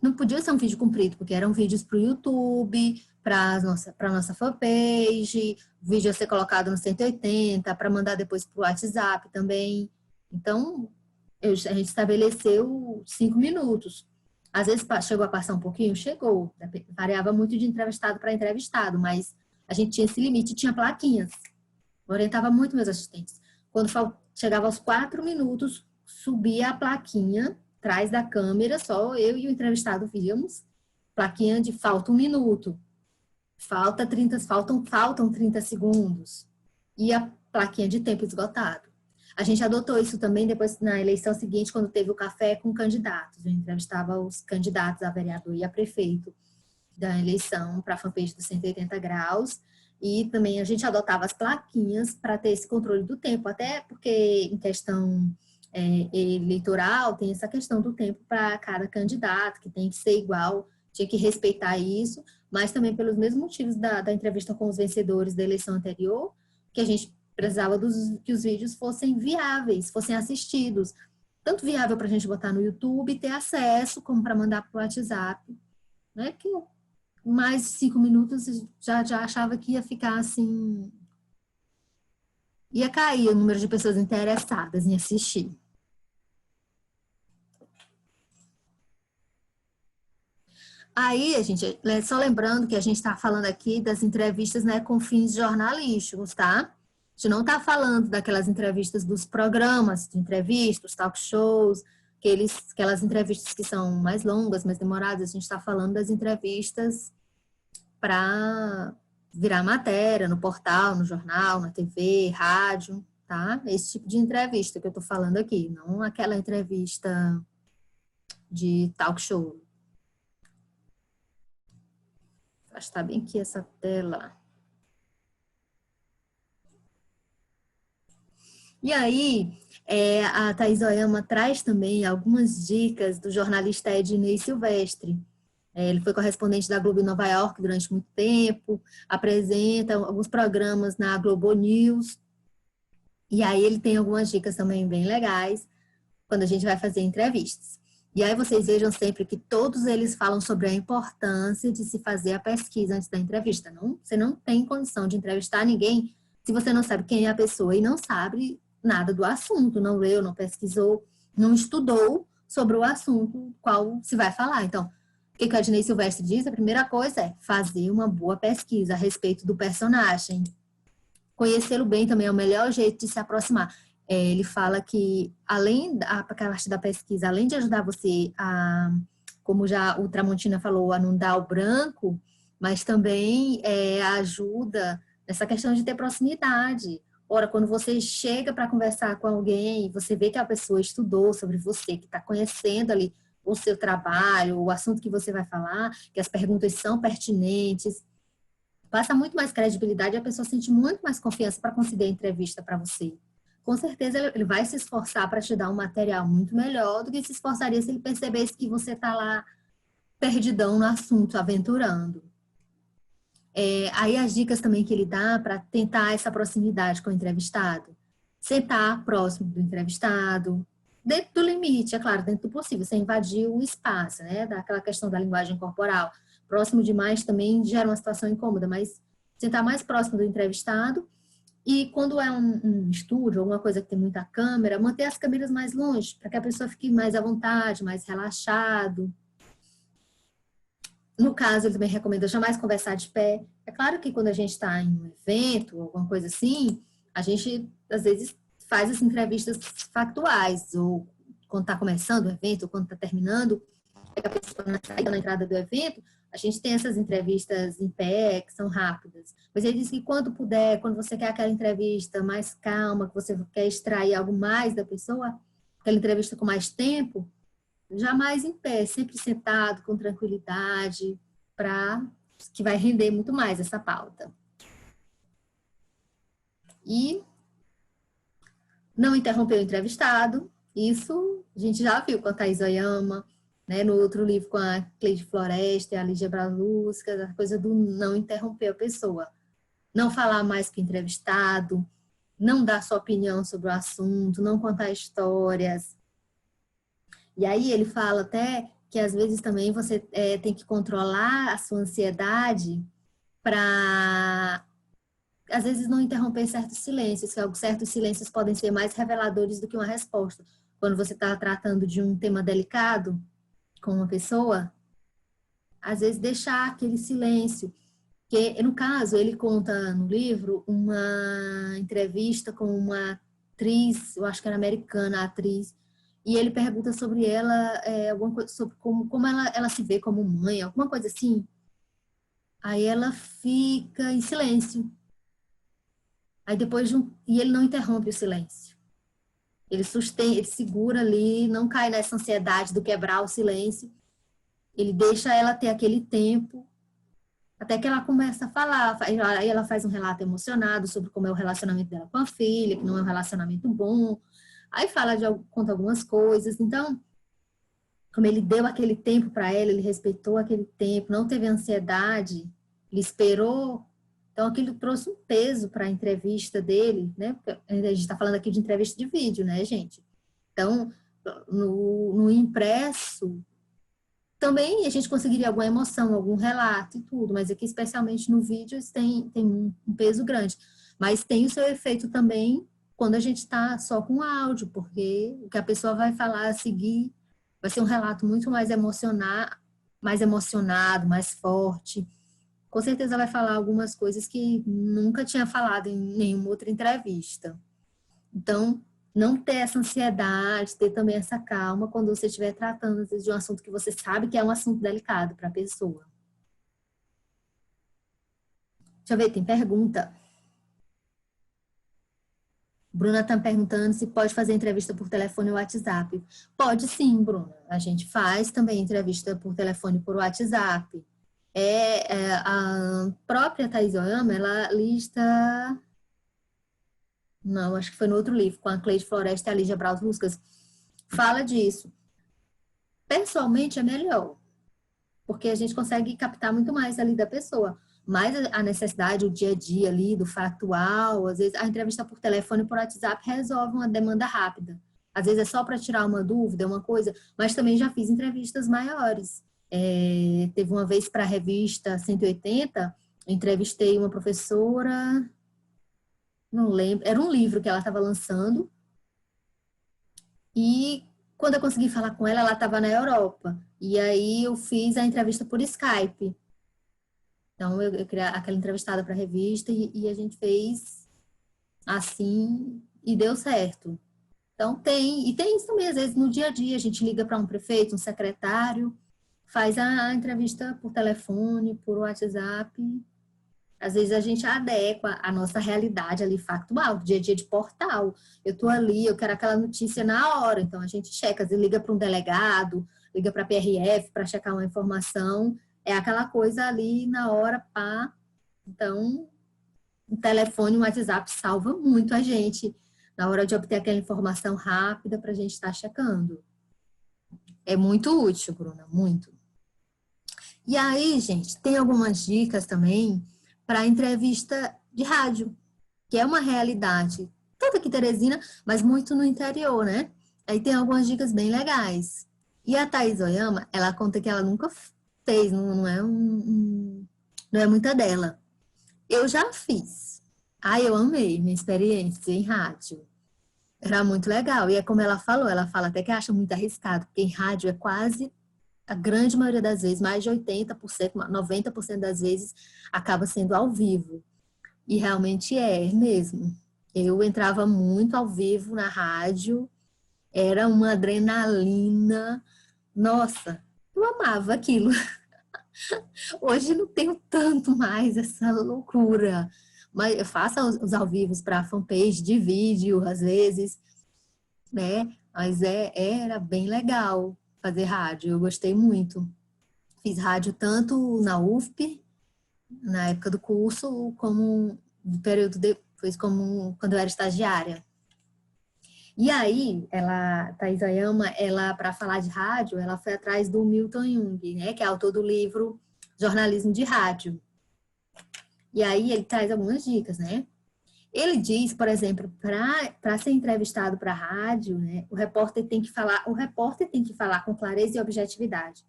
não podia ser um vídeo comprido, porque eram vídeos para o YouTube, para a nossa fanpage, o vídeo ia ser colocado no 180, para mandar depois para o WhatsApp também. Então, a gente estabeleceu 5 minutos. Às vezes chegou a passar um pouquinho? Chegou. Variava muito de entrevistado para entrevistado, mas a gente tinha esse limite, tinha plaquinhas. Eu orientava muito meus assistentes. Quando chegava aos 4 minutos, subia a plaquinha atrás da câmera, só eu e o entrevistado víamos, plaquinha de falta 1 minuto, faltam 30 segundos, e a plaquinha de tempo esgotado. A gente adotou isso também depois na eleição seguinte, quando teve o café com candidatos. Eu entrevistava os candidatos a vereador e a prefeito da eleição para a fanpage do 180 graus, e também a gente adotava as plaquinhas para ter esse controle do tempo, até porque em questão eleitoral tem essa questão do tempo para cada candidato, que tem que ser igual, tinha que respeitar isso, mas também pelos mesmos motivos da entrevista com os vencedores da eleição anterior, que a gente precisava que os vídeos fossem viáveis, fossem assistidos, tanto viável para a gente botar no YouTube e ter acesso, como para mandar para o WhatsApp, né? Que mais de 5 minutos já achava que ia ficar assim, ia cair o número de pessoas interessadas em assistir. Aí, gente, só lembrando que a gente está falando aqui das entrevistas, né, com fins jornalísticos, tá? A gente não está falando daquelas entrevistas dos programas de entrevistas, talk shows, aquelas entrevistas que são mais longas, mais demoradas. A gente está falando das entrevistas para virar matéria no portal, no jornal, na TV, rádio, tá? Esse tipo de entrevista que eu estou falando aqui, não aquela entrevista de talk show. Acho que tá bem aqui essa tela. E aí, a Thaís Oyama traz também algumas dicas do jornalista Ednei Silvestre. Ele foi correspondente da Globo em Nova York durante muito tempo, apresenta alguns programas na Globo News. E aí ele tem algumas dicas também bem legais quando a gente vai fazer entrevistas. E aí vocês vejam sempre que todos eles falam sobre a importância de se fazer a pesquisa antes da entrevista. Você não tem condição de entrevistar ninguém se você não sabe quem é a pessoa e não sabe nada do assunto, não leu, não pesquisou, não estudou sobre o assunto qual se vai falar. Então, o que o Ednei Silvestre diz? A primeira coisa é fazer uma boa pesquisa a respeito do personagem. Conhecê-lo bem também é o melhor jeito de se aproximar. Ele fala que, além da parte da pesquisa, além de ajudar você a, como já o Tramontina falou, a não dar o branco, mas também ajuda nessa questão de ter proximidade. Ora, quando você chega para conversar com alguém, você vê que a pessoa estudou sobre você, que está conhecendo ali o seu trabalho, o assunto que você vai falar, que as perguntas são pertinentes, passa muito mais credibilidade e a pessoa sente muito mais confiança para conceder a entrevista para você. Com certeza ele vai se esforçar para te dar um material muito melhor do que se esforçaria se ele percebesse que você está lá perdidão no assunto, aventurando. Aí as dicas também que ele dá para tentar essa proximidade com o entrevistado. Sentar próximo do entrevistado, dentro do limite, é claro, dentro do possível, sem invadir o espaço, né? Daquela questão da linguagem corporal. Próximo demais também gera uma situação incômoda, mas sentar mais próximo do entrevistado. E quando é um estúdio, alguma coisa que tem muita câmera, manter as câmeras mais longe, para que a pessoa fique mais à vontade, mais relaxado. No caso, ele também recomenda jamais conversar de pé. É claro que quando a gente está em um evento, alguma coisa assim, a gente, às vezes, faz as entrevistas factuais, ou quando está começando o evento, ou quando está terminando, a pessoa na saída, na entrada do evento, a gente tem essas entrevistas em pé, que são rápidas. Mas ele disse que quando puder, quando você quer aquela entrevista mais calma, que você quer extrair algo mais da pessoa, aquela entrevista com mais tempo, jamais em pé, sempre sentado, com tranquilidade, que vai render muito mais essa pauta. E não interromper o entrevistado, isso a gente já viu com a Thaís Oyama, né, no outro livro com a Cleide Floresta e a Lígia Bralusca, a coisa do não interromper a pessoa. Não falar mais que o entrevistado, não dar sua opinião sobre o assunto, não contar histórias. E aí ele fala até que às vezes também você tem que controlar a sua ansiedade para, às vezes, não interromper certos silêncios, que certos silêncios podem ser mais reveladores do que uma resposta. Quando você está tratando de um tema delicado com uma pessoa, às vezes deixar aquele silêncio. Que, no caso, ele conta no livro uma entrevista com uma atriz, eu acho que era americana, a atriz, e ele pergunta sobre ela, alguma coisa sobre como ela se vê como mãe, alguma coisa assim. Aí ela fica em silêncio. Aí depois e ele não interrompe o silêncio. Ele sustém, ele segura ali, não cai nessa ansiedade do quebrar o silêncio. Ele deixa ela ter aquele tempo, até que ela começa a falar. Aí ela faz um relato emocionado sobre como é o relacionamento dela com a filha, que não é um relacionamento bom. Aí conta algumas coisas. Então, como ele deu aquele tempo para ela, ele respeitou aquele tempo, não teve ansiedade, ele esperou. Então, aquilo trouxe um peso para a entrevista dele, né? Porque a gente está falando aqui de entrevista de vídeo, né, gente? Então, no impresso, também a gente conseguiria alguma emoção, algum relato e tudo, mas aqui, especialmente no vídeo, tem um peso grande. Mas tem o seu efeito também quando a gente está só com áudio, porque o que a pessoa vai falar a seguir vai ser um relato muito mais emocionado, mais forte. Com certeza vai falar algumas coisas que nunca tinha falado em nenhuma outra entrevista. Então, não ter essa ansiedade, ter também essa calma quando você estiver tratando de um assunto que você sabe que é um assunto delicado para a pessoa. Deixa eu ver, tem pergunta. Bruna está perguntando se pode fazer entrevista por telefone ou WhatsApp. Pode sim, Bruna. A gente faz também entrevista por telefone e por WhatsApp. A própria Thaís Oyama, ela lista... Não, acho que foi no outro livro, com a Cleide Floresta e a Lígia Brauskas, fala disso. Pessoalmente é melhor, porque a gente consegue captar muito mais ali da pessoa. Mas a necessidade, o dia a dia ali, do factual, às vezes a entrevista por telefone e por WhatsApp resolve uma demanda rápida. Às vezes é só para tirar uma dúvida, uma coisa, mas também já fiz entrevistas maiores. Teve uma vez para a revista 180, entrevistei uma professora, não lembro, era um livro que ela estava lançando, e quando eu consegui falar com ela, ela estava na Europa, e aí eu fiz a entrevista por Skype. Então, eu criei aquela entrevistada para a revista e a gente fez assim e deu certo. Então, tem isso também, às vezes, no dia a dia, a gente liga para um prefeito, um secretário, faz a entrevista por telefone, por WhatsApp. Às vezes, a gente adequa a nossa realidade ali factual, dia a dia de portal. Eu estou ali, eu quero aquela notícia na hora, então a gente checa, às vezes, liga para um delegado, liga para a PRF para checar uma informação. É aquela coisa ali na hora, pá. Então, o telefone, o WhatsApp salva muito a gente na hora de obter aquela informação rápida para a gente estar checando. É muito útil, Bruna, muito. E aí, gente, tem algumas dicas também para entrevista de rádio, que é uma realidade, tanto aqui em Teresina, mas muito no interior, né? Aí tem algumas dicas bem legais. E a Thaís Oyama, ela conta que ela nunca fez, não é muita dela. Eu já fiz. Eu amei minha experiência em rádio. Era muito legal. E é como ela fala até que acha muito arriscado, porque em rádio é quase, a grande maioria das vezes, mais de 80%, 90% das vezes, acaba sendo ao vivo. E realmente é mesmo. Eu entrava muito ao vivo na rádio, era uma adrenalina. Nossa, eu amava aquilo. Hoje não tenho tanto mais essa loucura. Mas eu faço os ao vivos para fanpage de vídeo, às vezes, né? Mas era bem legal fazer rádio, eu gostei muito. Fiz rádio tanto na UFP, na época do curso, como no período depois, como quando eu era estagiária. E aí, Thais Oyama, ela, para falar de rádio, ela foi atrás do Milton Jung, né, que é autor do livro Jornalismo de Rádio. E aí ele traz algumas dicas, né? Ele diz, por exemplo, para ser entrevistado para rádio, né, o repórter tem que falar com clareza e objetividade,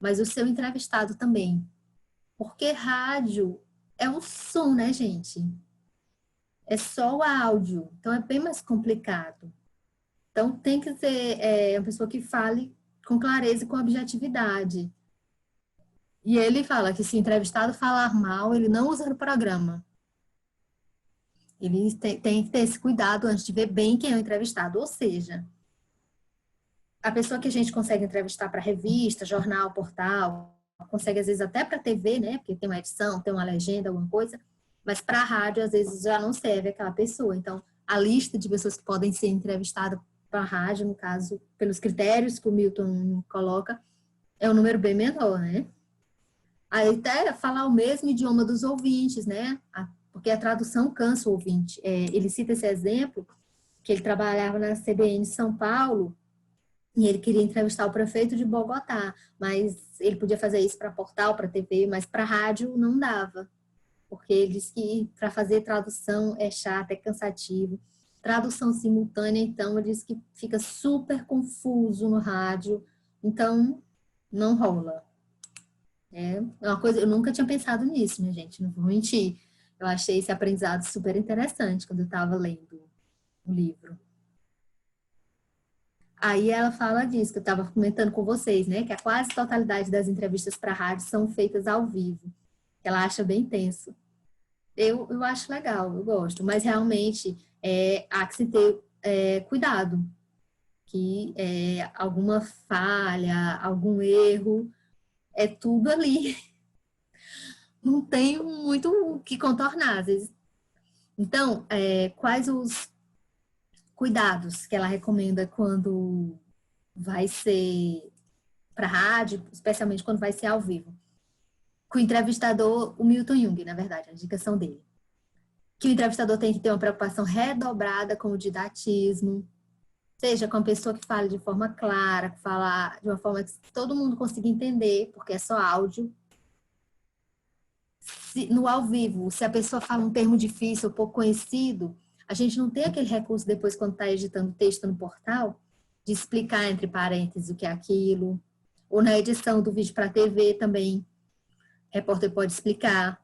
mas o seu entrevistado também. Porque rádio é o som, né, gente? É só o áudio, então é bem mais complicado. Então tem que ser uma pessoa que fale com clareza e com objetividade. E ele fala que se o entrevistado falar mal, ele não usa no programa. Ele tem que ter esse cuidado antes de ver bem quem é o entrevistado. Ou seja, a pessoa que a gente consegue entrevistar para revista, jornal, portal, consegue às vezes até para TV, né? Porque tem uma edição, tem uma legenda, alguma coisa. Mas para a rádio, às vezes, já não serve aquela pessoa. Então, a lista de pessoas que podem ser entrevistadas para a rádio, no caso, pelos critérios que o Milton coloca, é um número bem menor, né? Aí até falar o mesmo idioma dos ouvintes, né? Porque a tradução cansa o ouvinte. Ele cita esse exemplo, que ele trabalhava na CBN de São Paulo, e ele queria entrevistar o prefeito de Bogotá, mas ele podia fazer isso para portal, para TV, mas para rádio não dava, porque ele disse que para fazer tradução é chato, é cansativo. Tradução simultânea, então, ele disse que fica super confuso no rádio, então não rola. É uma coisa, eu nunca tinha pensado nisso, minha gente, não vou mentir. Eu achei esse aprendizado super interessante quando eu estava lendo o livro. Aí ela fala disso, que eu estava comentando com vocês, né? Que a quase totalidade das entrevistas para rádio são feitas ao vivo. Ela acha bem tenso. Eu acho legal, eu gosto, mas realmente há que se ter cuidado, que alguma falha, algum erro, é tudo ali. Não tem muito o que contornar, às vezes. Então, quais os cuidados que ela recomenda quando vai ser para rádio, especialmente quando vai ser ao vivo? Com o entrevistador, o Milton Jung, na verdade, a indicação dele. Que o entrevistador tem que ter uma preocupação redobrada com o didatismo, seja com a pessoa que fale de forma clara, que fala de uma forma que todo mundo consiga entender, porque é só áudio. No ao vivo, se a pessoa fala um termo difícil, pouco conhecido, a gente não tem aquele recurso depois, quando está editando texto no portal, de explicar entre parênteses o que é aquilo. Ou na edição do vídeo para TV também, o repórter pode explicar.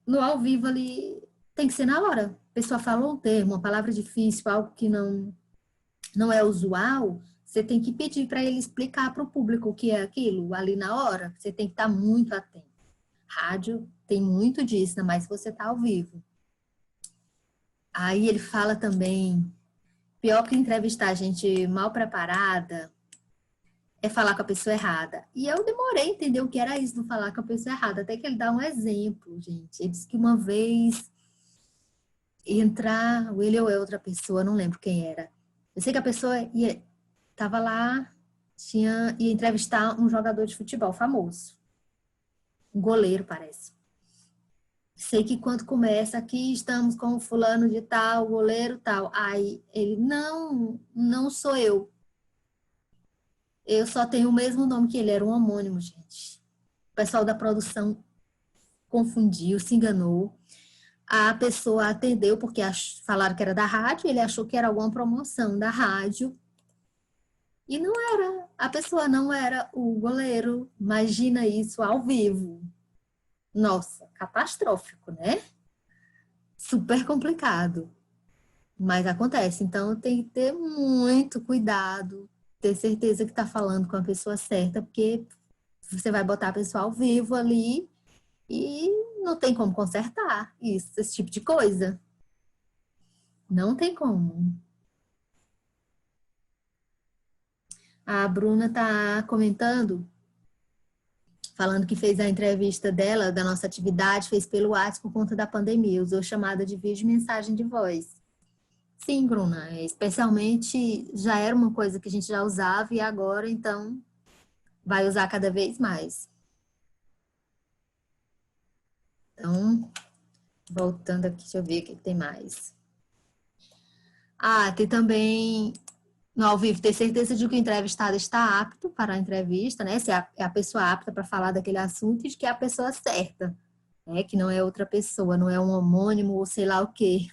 No ao vivo ali, tem que ser na hora. A pessoa falou um termo, uma palavra difícil, algo que não é usual, você tem que pedir para ele explicar para o público o que é aquilo ali na hora. Você tem que estar muito atento. Rádio tem muito disso, ainda mais se você está ao vivo. Aí ele fala também, pior que entrevistar gente mal preparada é falar com a pessoa errada. E eu demorei a entender o que era isso do falar com a pessoa errada, até que ele dá um exemplo, gente. Ele disse que uma vez ia entrar, ele ou outra pessoa, não lembro quem era. Eu sei que a pessoa estava lá, ia entrevistar um jogador de futebol famoso. Um goleiro, parece. Sei que quando começa aqui, estamos com o fulano de tal, goleiro tal. Aí ele, não sou eu. Eu só tenho o mesmo nome que ele, era um homônimo, gente. O pessoal da produção confundiu, se enganou. A pessoa atendeu porque falaram que era da rádio, ele achou que era alguma promoção da rádio. E não era. A pessoa não era o goleiro. Imagina isso ao vivo. Nossa, catastrófico, né? Super complicado. Mas acontece. Então tem que ter muito cuidado, ter certeza que está falando com a pessoa certa, porque você vai botar a pessoa ao vivo ali e não tem como consertar isso, esse tipo de coisa. Não tem como. A Bruna está comentando, falando que fez a entrevista dela, da nossa atividade, fez pelo WhatsApp por conta da pandemia, usou chamada de vídeo e mensagem de voz. Sim, Bruna, especialmente já era uma coisa que a gente já usava e agora, então, vai usar cada vez mais. Então, voltando aqui, deixa eu ver o que tem mais. Ah, tem também no ao vivo, ter certeza de que o entrevistado está apto para a entrevista, né? Se é a pessoa apta para falar daquele assunto e de que é a pessoa certa, né? Que não é outra pessoa, não é um homônimo ou sei lá o quê.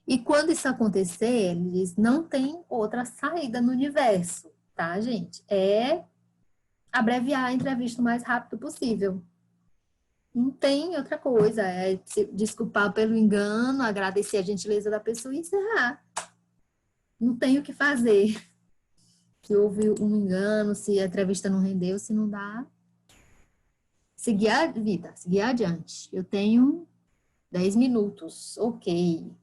E quando isso acontecer, ele diz, não tem outra saída no universo, tá, gente? É abreviar a entrevista o mais rápido possível. Não tem outra coisa, é se desculpar pelo engano, agradecer a gentileza da pessoa e encerrar. Não tem o que fazer. Se houve um engano, se a entrevista não rendeu, se não dá, seguir a vida, seguir adiante. Eu tenho 10 minutos, ok.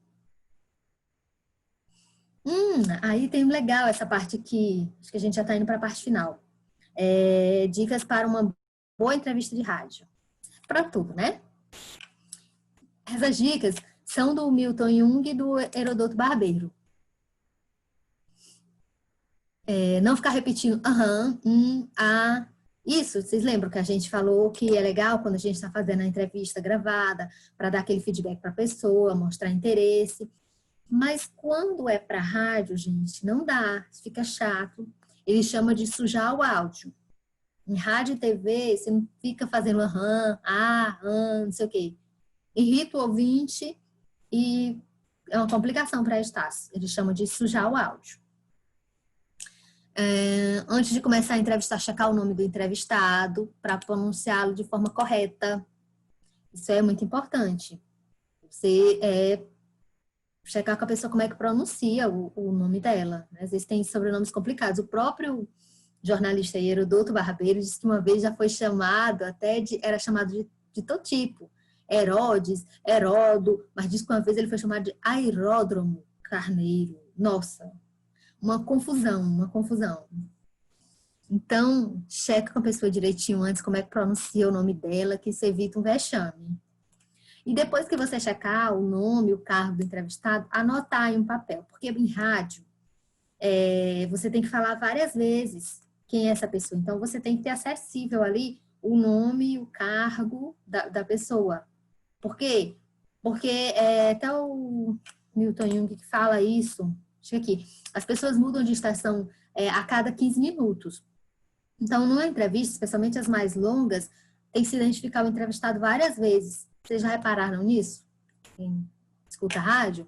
Aí tem legal essa parte aqui, acho que a gente já está indo para a parte final. Dicas para uma boa entrevista de rádio. Para tudo, né? Essas dicas são do Milton Jung e do Herodoto Barbeiro. Não ficar repetindo aham, isso, vocês lembram que a gente falou que é legal quando a gente está fazendo a entrevista gravada, para dar aquele feedback para a pessoa, mostrar interesse. Mas quando é para rádio, gente, não dá, fica chato. Ele chama de sujar o áudio. Em rádio e TV, você não fica fazendo não sei o quê. Irrita o ouvinte e é uma complicação para a Estácio. Ele chama de sujar o áudio. Antes de começar a entrevistar, checar o nome do entrevistado para pronunciá-lo de forma correta. Isso é muito importante. Você checar com a pessoa como é que pronuncia o nome dela. Às vezes tem sobrenomes complicados. O próprio jornalista Herodoto Barbeiro disse que uma vez já foi chamado, era chamado de todo tipo. Herodes, Herodo, mas disse que uma vez ele foi chamado de Aeródromo Carneiro. Nossa, uma confusão. Então, checa com a pessoa direitinho antes como é que pronuncia o nome dela, que isso evita um vexame. E depois que você checar o nome, o cargo do entrevistado, anotar em um papel. Porque em rádio, você tem que falar várias vezes quem é essa pessoa. Então, você tem que ter acessível ali o nome e o cargo da pessoa. Por quê? Porque até o Milton Jung que fala isso, deixa aqui, as pessoas mudam de estação a cada 15 minutos. Então, numa entrevista, especialmente as mais longas, tem que se identificar o entrevistado várias vezes. Vocês já repararam nisso? Quem escuta rádio?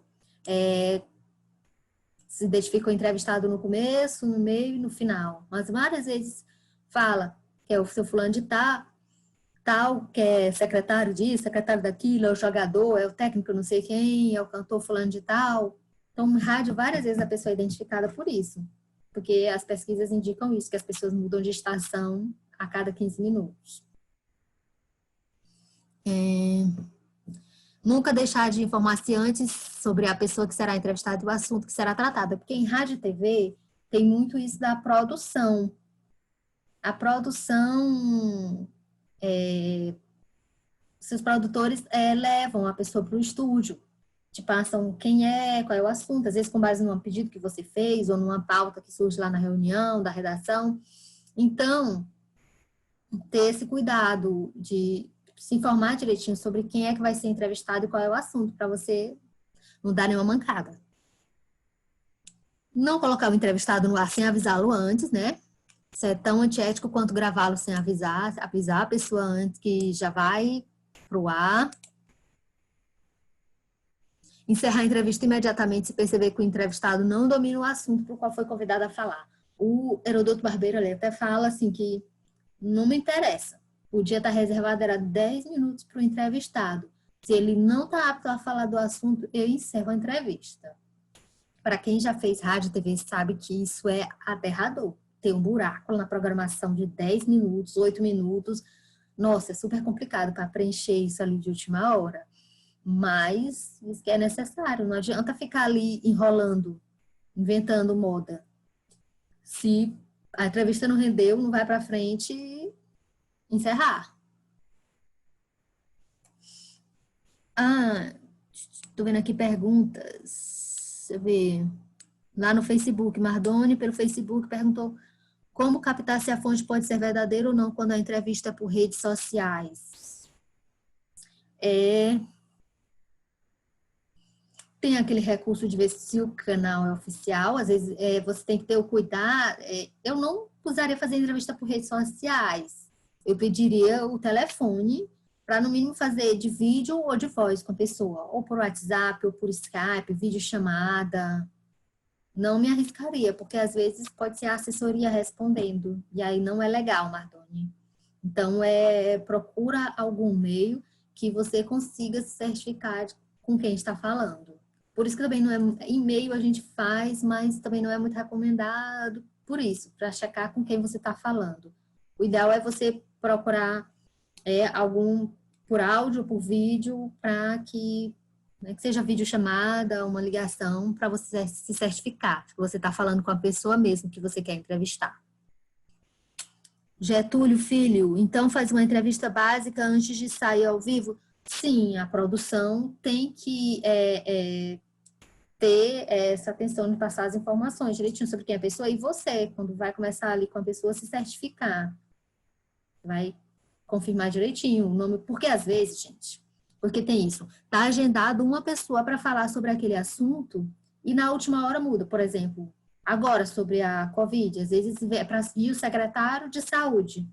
Se identifica o entrevistado no começo, no meio e no final. Mas várias vezes fala que é o seu fulano de tal, que é secretário disso, secretário daquilo, é o jogador, é o técnico não sei quem, é o cantor fulano de tal. Então, no rádio, várias vezes a pessoa é identificada por isso. Porque as pesquisas indicam isso, que as pessoas mudam de estação a cada 15 minutos. Nunca deixar de informar-se antes sobre a pessoa que será entrevistada e o assunto que será tratado. Porque em rádio e TV tem muito isso da produção. A produção, seus produtores levam a pessoa para o estúdio, te passam quem qual é o assunto, às vezes com base num pedido que você fez ou numa pauta que surge lá na reunião da redação. Então, ter esse cuidado de se informar direitinho sobre quem é que vai ser entrevistado e qual é o assunto, para você não dar nenhuma mancada. Não colocar o entrevistado no ar sem avisá-lo antes, né? Isso é tão antiético quanto gravá-lo sem avisar a pessoa antes que já vai pro ar. Encerrar a entrevista imediatamente se perceber que o entrevistado não domina o assunto para o qual foi convidado a falar. O Herodoto Barbeiro ali até fala assim que não me interessa. O dia está reservado, era 10 minutos para o entrevistado. Se ele não está apto a falar do assunto, eu encerro a entrevista. Para quem já fez rádio e TV sabe que isso é aterrador. Tem um buraco na programação de 10 minutos, 8 minutos. Nossa, é super complicado para preencher isso ali de última hora. Mas isso que é necessário. Não adianta ficar ali enrolando, inventando moda. Se a entrevista não rendeu, não vai para frente, encerrar. Ah, tô vendo aqui perguntas. Deixa eu ver. Lá no Facebook, Mardoni, pelo Facebook, perguntou como captar se a fonte pode ser verdadeira ou não quando a entrevista é por redes sociais. Tem aquele recurso de ver se o canal é oficial. Às vezes você tem que ter o cuidado. Eu não usaria fazer entrevista por redes sociais. Eu pediria o telefone para, no mínimo, fazer de vídeo ou de voz com a pessoa. Ou por WhatsApp, ou por Skype, videochamada. Não me arriscaria, porque às vezes pode ser a assessoria respondendo. E aí não é legal, Mardoni. Então, procura algum meio que você consiga se certificar com quem está falando. Por isso que também não é e-mail a gente faz, mas também não é muito recomendado por isso, para checar com quem você está falando. O ideal é você procurar algum por áudio, por vídeo, para que, né, que seja videochamada, uma ligação, para você se certificar que você está falando com a pessoa mesmo que você quer entrevistar. Getúlio, filho, então faz uma entrevista básica antes de sair ao vivo? Sim, a produção tem que ter essa atenção de passar as informações direitinho sobre quem é a pessoa e você, quando vai começar ali com a pessoa, se certificar. Vai confirmar direitinho o nome, porque às vezes, gente, porque tem isso, tá agendado uma pessoa para falar sobre aquele assunto e na última hora muda, por exemplo, agora sobre a Covid, às vezes é para vir o secretário de saúde.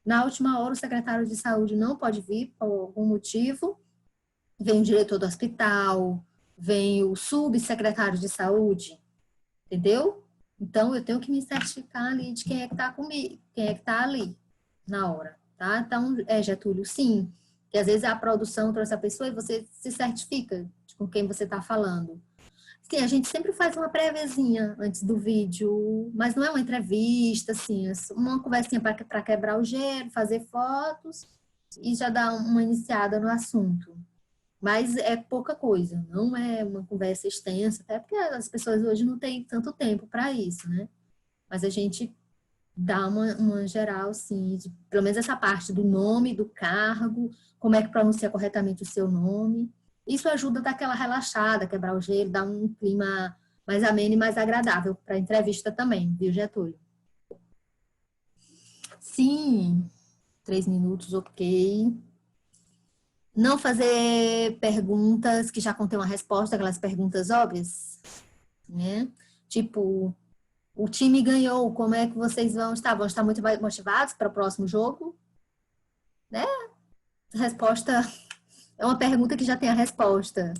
Na última hora o secretário de saúde não pode vir por algum motivo, vem o diretor do hospital, vem o subsecretário de saúde, entendeu? Então, eu tenho que me certificar ali de quem é que está comigo, quem é que está ali na hora, tá? Então, Getúlio, sim, que às vezes a produção trouxe a pessoa e você se certifica com quem você está falando. Sim, a gente sempre faz uma préviazinha antes do vídeo, mas não é uma entrevista, assim, é uma conversinha para quebrar o gelo, fazer fotos e já dar uma iniciada no assunto. Mas é pouca coisa, não é uma conversa extensa, até porque as pessoas hoje não têm tanto tempo para isso, né? Mas a gente dá uma geral, sim, pelo menos essa parte do nome, do cargo, como é que pronuncia corretamente o seu nome. Isso ajuda a dar aquela relaxada, quebrar o gelo, dar um clima mais ameno e mais agradável para a entrevista também, viu, Getúlio? Sim, 3 minutos, ok. Não fazer perguntas que já contêm uma resposta, aquelas perguntas óbvias, né? Tipo, o time ganhou, como é que vocês vão estar? Vão estar muito motivados para o próximo jogo? Né? Resposta é uma pergunta que já tem a resposta.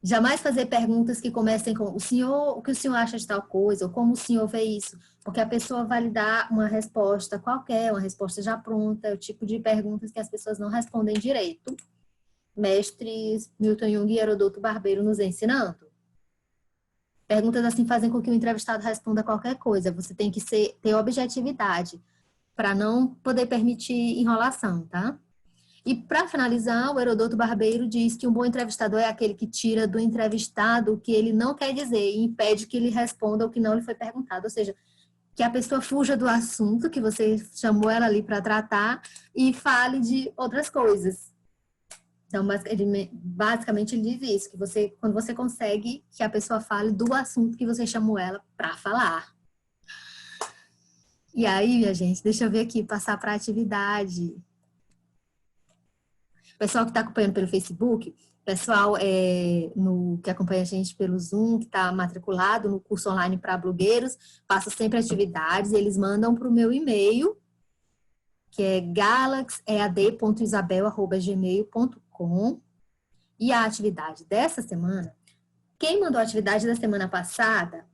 Jamais fazer perguntas que comecem com o que o senhor acha de tal coisa, ou como o senhor vê isso, porque a pessoa vai lhe dar uma resposta qualquer, uma resposta já pronta, é o tipo de perguntas que as pessoas não respondem direito. Mestres Milton Jung e Herodoto Barbeiro nos ensinando. Perguntas assim fazem com que o entrevistado responda qualquer coisa. Você tem que ter objetividade para não poder permitir enrolação, tá? E para finalizar, o Herodoto Barbeiro diz que um bom entrevistador é aquele que tira do entrevistado o que ele não quer dizer e impede que ele responda o que não lhe foi perguntado. Ou seja, que a pessoa fuja do assunto que você chamou ela ali para tratar e fale de outras coisas. Então, basicamente, ele diz isso, que quando você consegue que a pessoa fale do assunto que você chamou ela para falar. E aí, minha gente, deixa eu ver aqui, passar para a atividade. Pessoal que está acompanhando pelo Facebook, pessoal que acompanha a gente pelo Zoom, que está matriculado no curso online para blogueiros, faço sempre atividades, eles mandam para o meu e-mail, que é galaxead.isabel@gmail.com. E a atividade dessa semana, quem mandou a atividade da semana passada,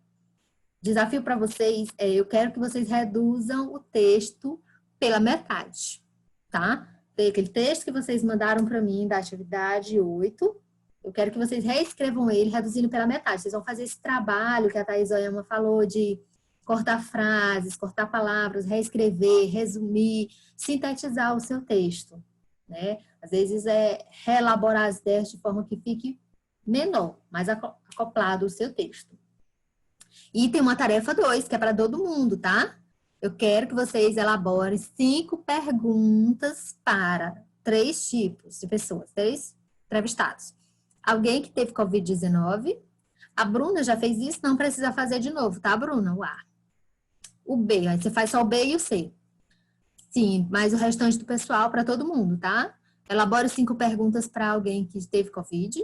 desafio para vocês eu quero que vocês reduzam o texto pela metade, tá? Aquele texto que vocês mandaram para mim da atividade 8, eu quero que vocês reescrevam ele reduzindo pela metade. Vocês vão fazer esse trabalho que a Thaís Oyama falou de cortar frases, cortar palavras, reescrever, resumir, sintetizar o seu texto. né? Às vezes é reelaborar as ideias de forma que fique menor, mais acoplado o seu texto. E tem uma tarefa 2, que é para todo mundo, tá? Eu quero que vocês elaborem 5 perguntas para 3 tipos de pessoas, 3 entrevistados. Alguém que teve Covid-19. A Bruna já fez isso, não precisa fazer de novo, tá, Bruna? O A. O B, aí você faz só o B e o C. Sim, mas o restante do pessoal para todo mundo, tá? Elabore 5 perguntas para alguém que teve Covid.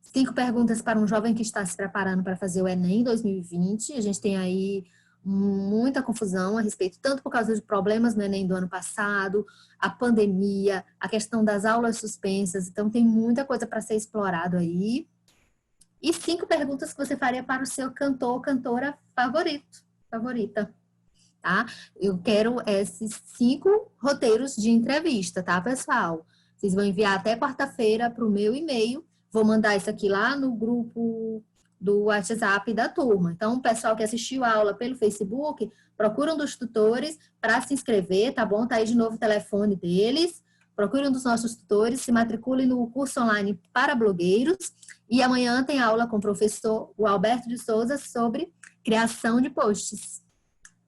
5 perguntas para um jovem que está se preparando para fazer o Enem 2020. A gente tem aí muita confusão a respeito, tanto por causa de problemas no Enem do ano passado, a pandemia, a questão das aulas suspensas. Então, tem muita coisa para ser explorado aí. E 5 perguntas que você faria para o seu cantor ou cantora favorita, tá? Eu quero esses 5 roteiros de entrevista, tá, pessoal? Vocês vão enviar até quarta-feira para o meu e-mail. Vou mandar isso aqui lá no grupo do WhatsApp da turma. Então, o pessoal que assistiu a aula pelo Facebook, procura um dos tutores para se inscrever, tá bom? Tá aí de novo o telefone deles. Procure um dos nossos tutores, se matricule no curso online para blogueiros. E amanhã tem aula com o professor Alberto de Souza sobre criação de posts.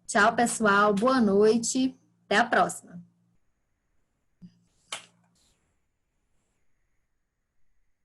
Tchau, pessoal. Boa noite. Até a próxima.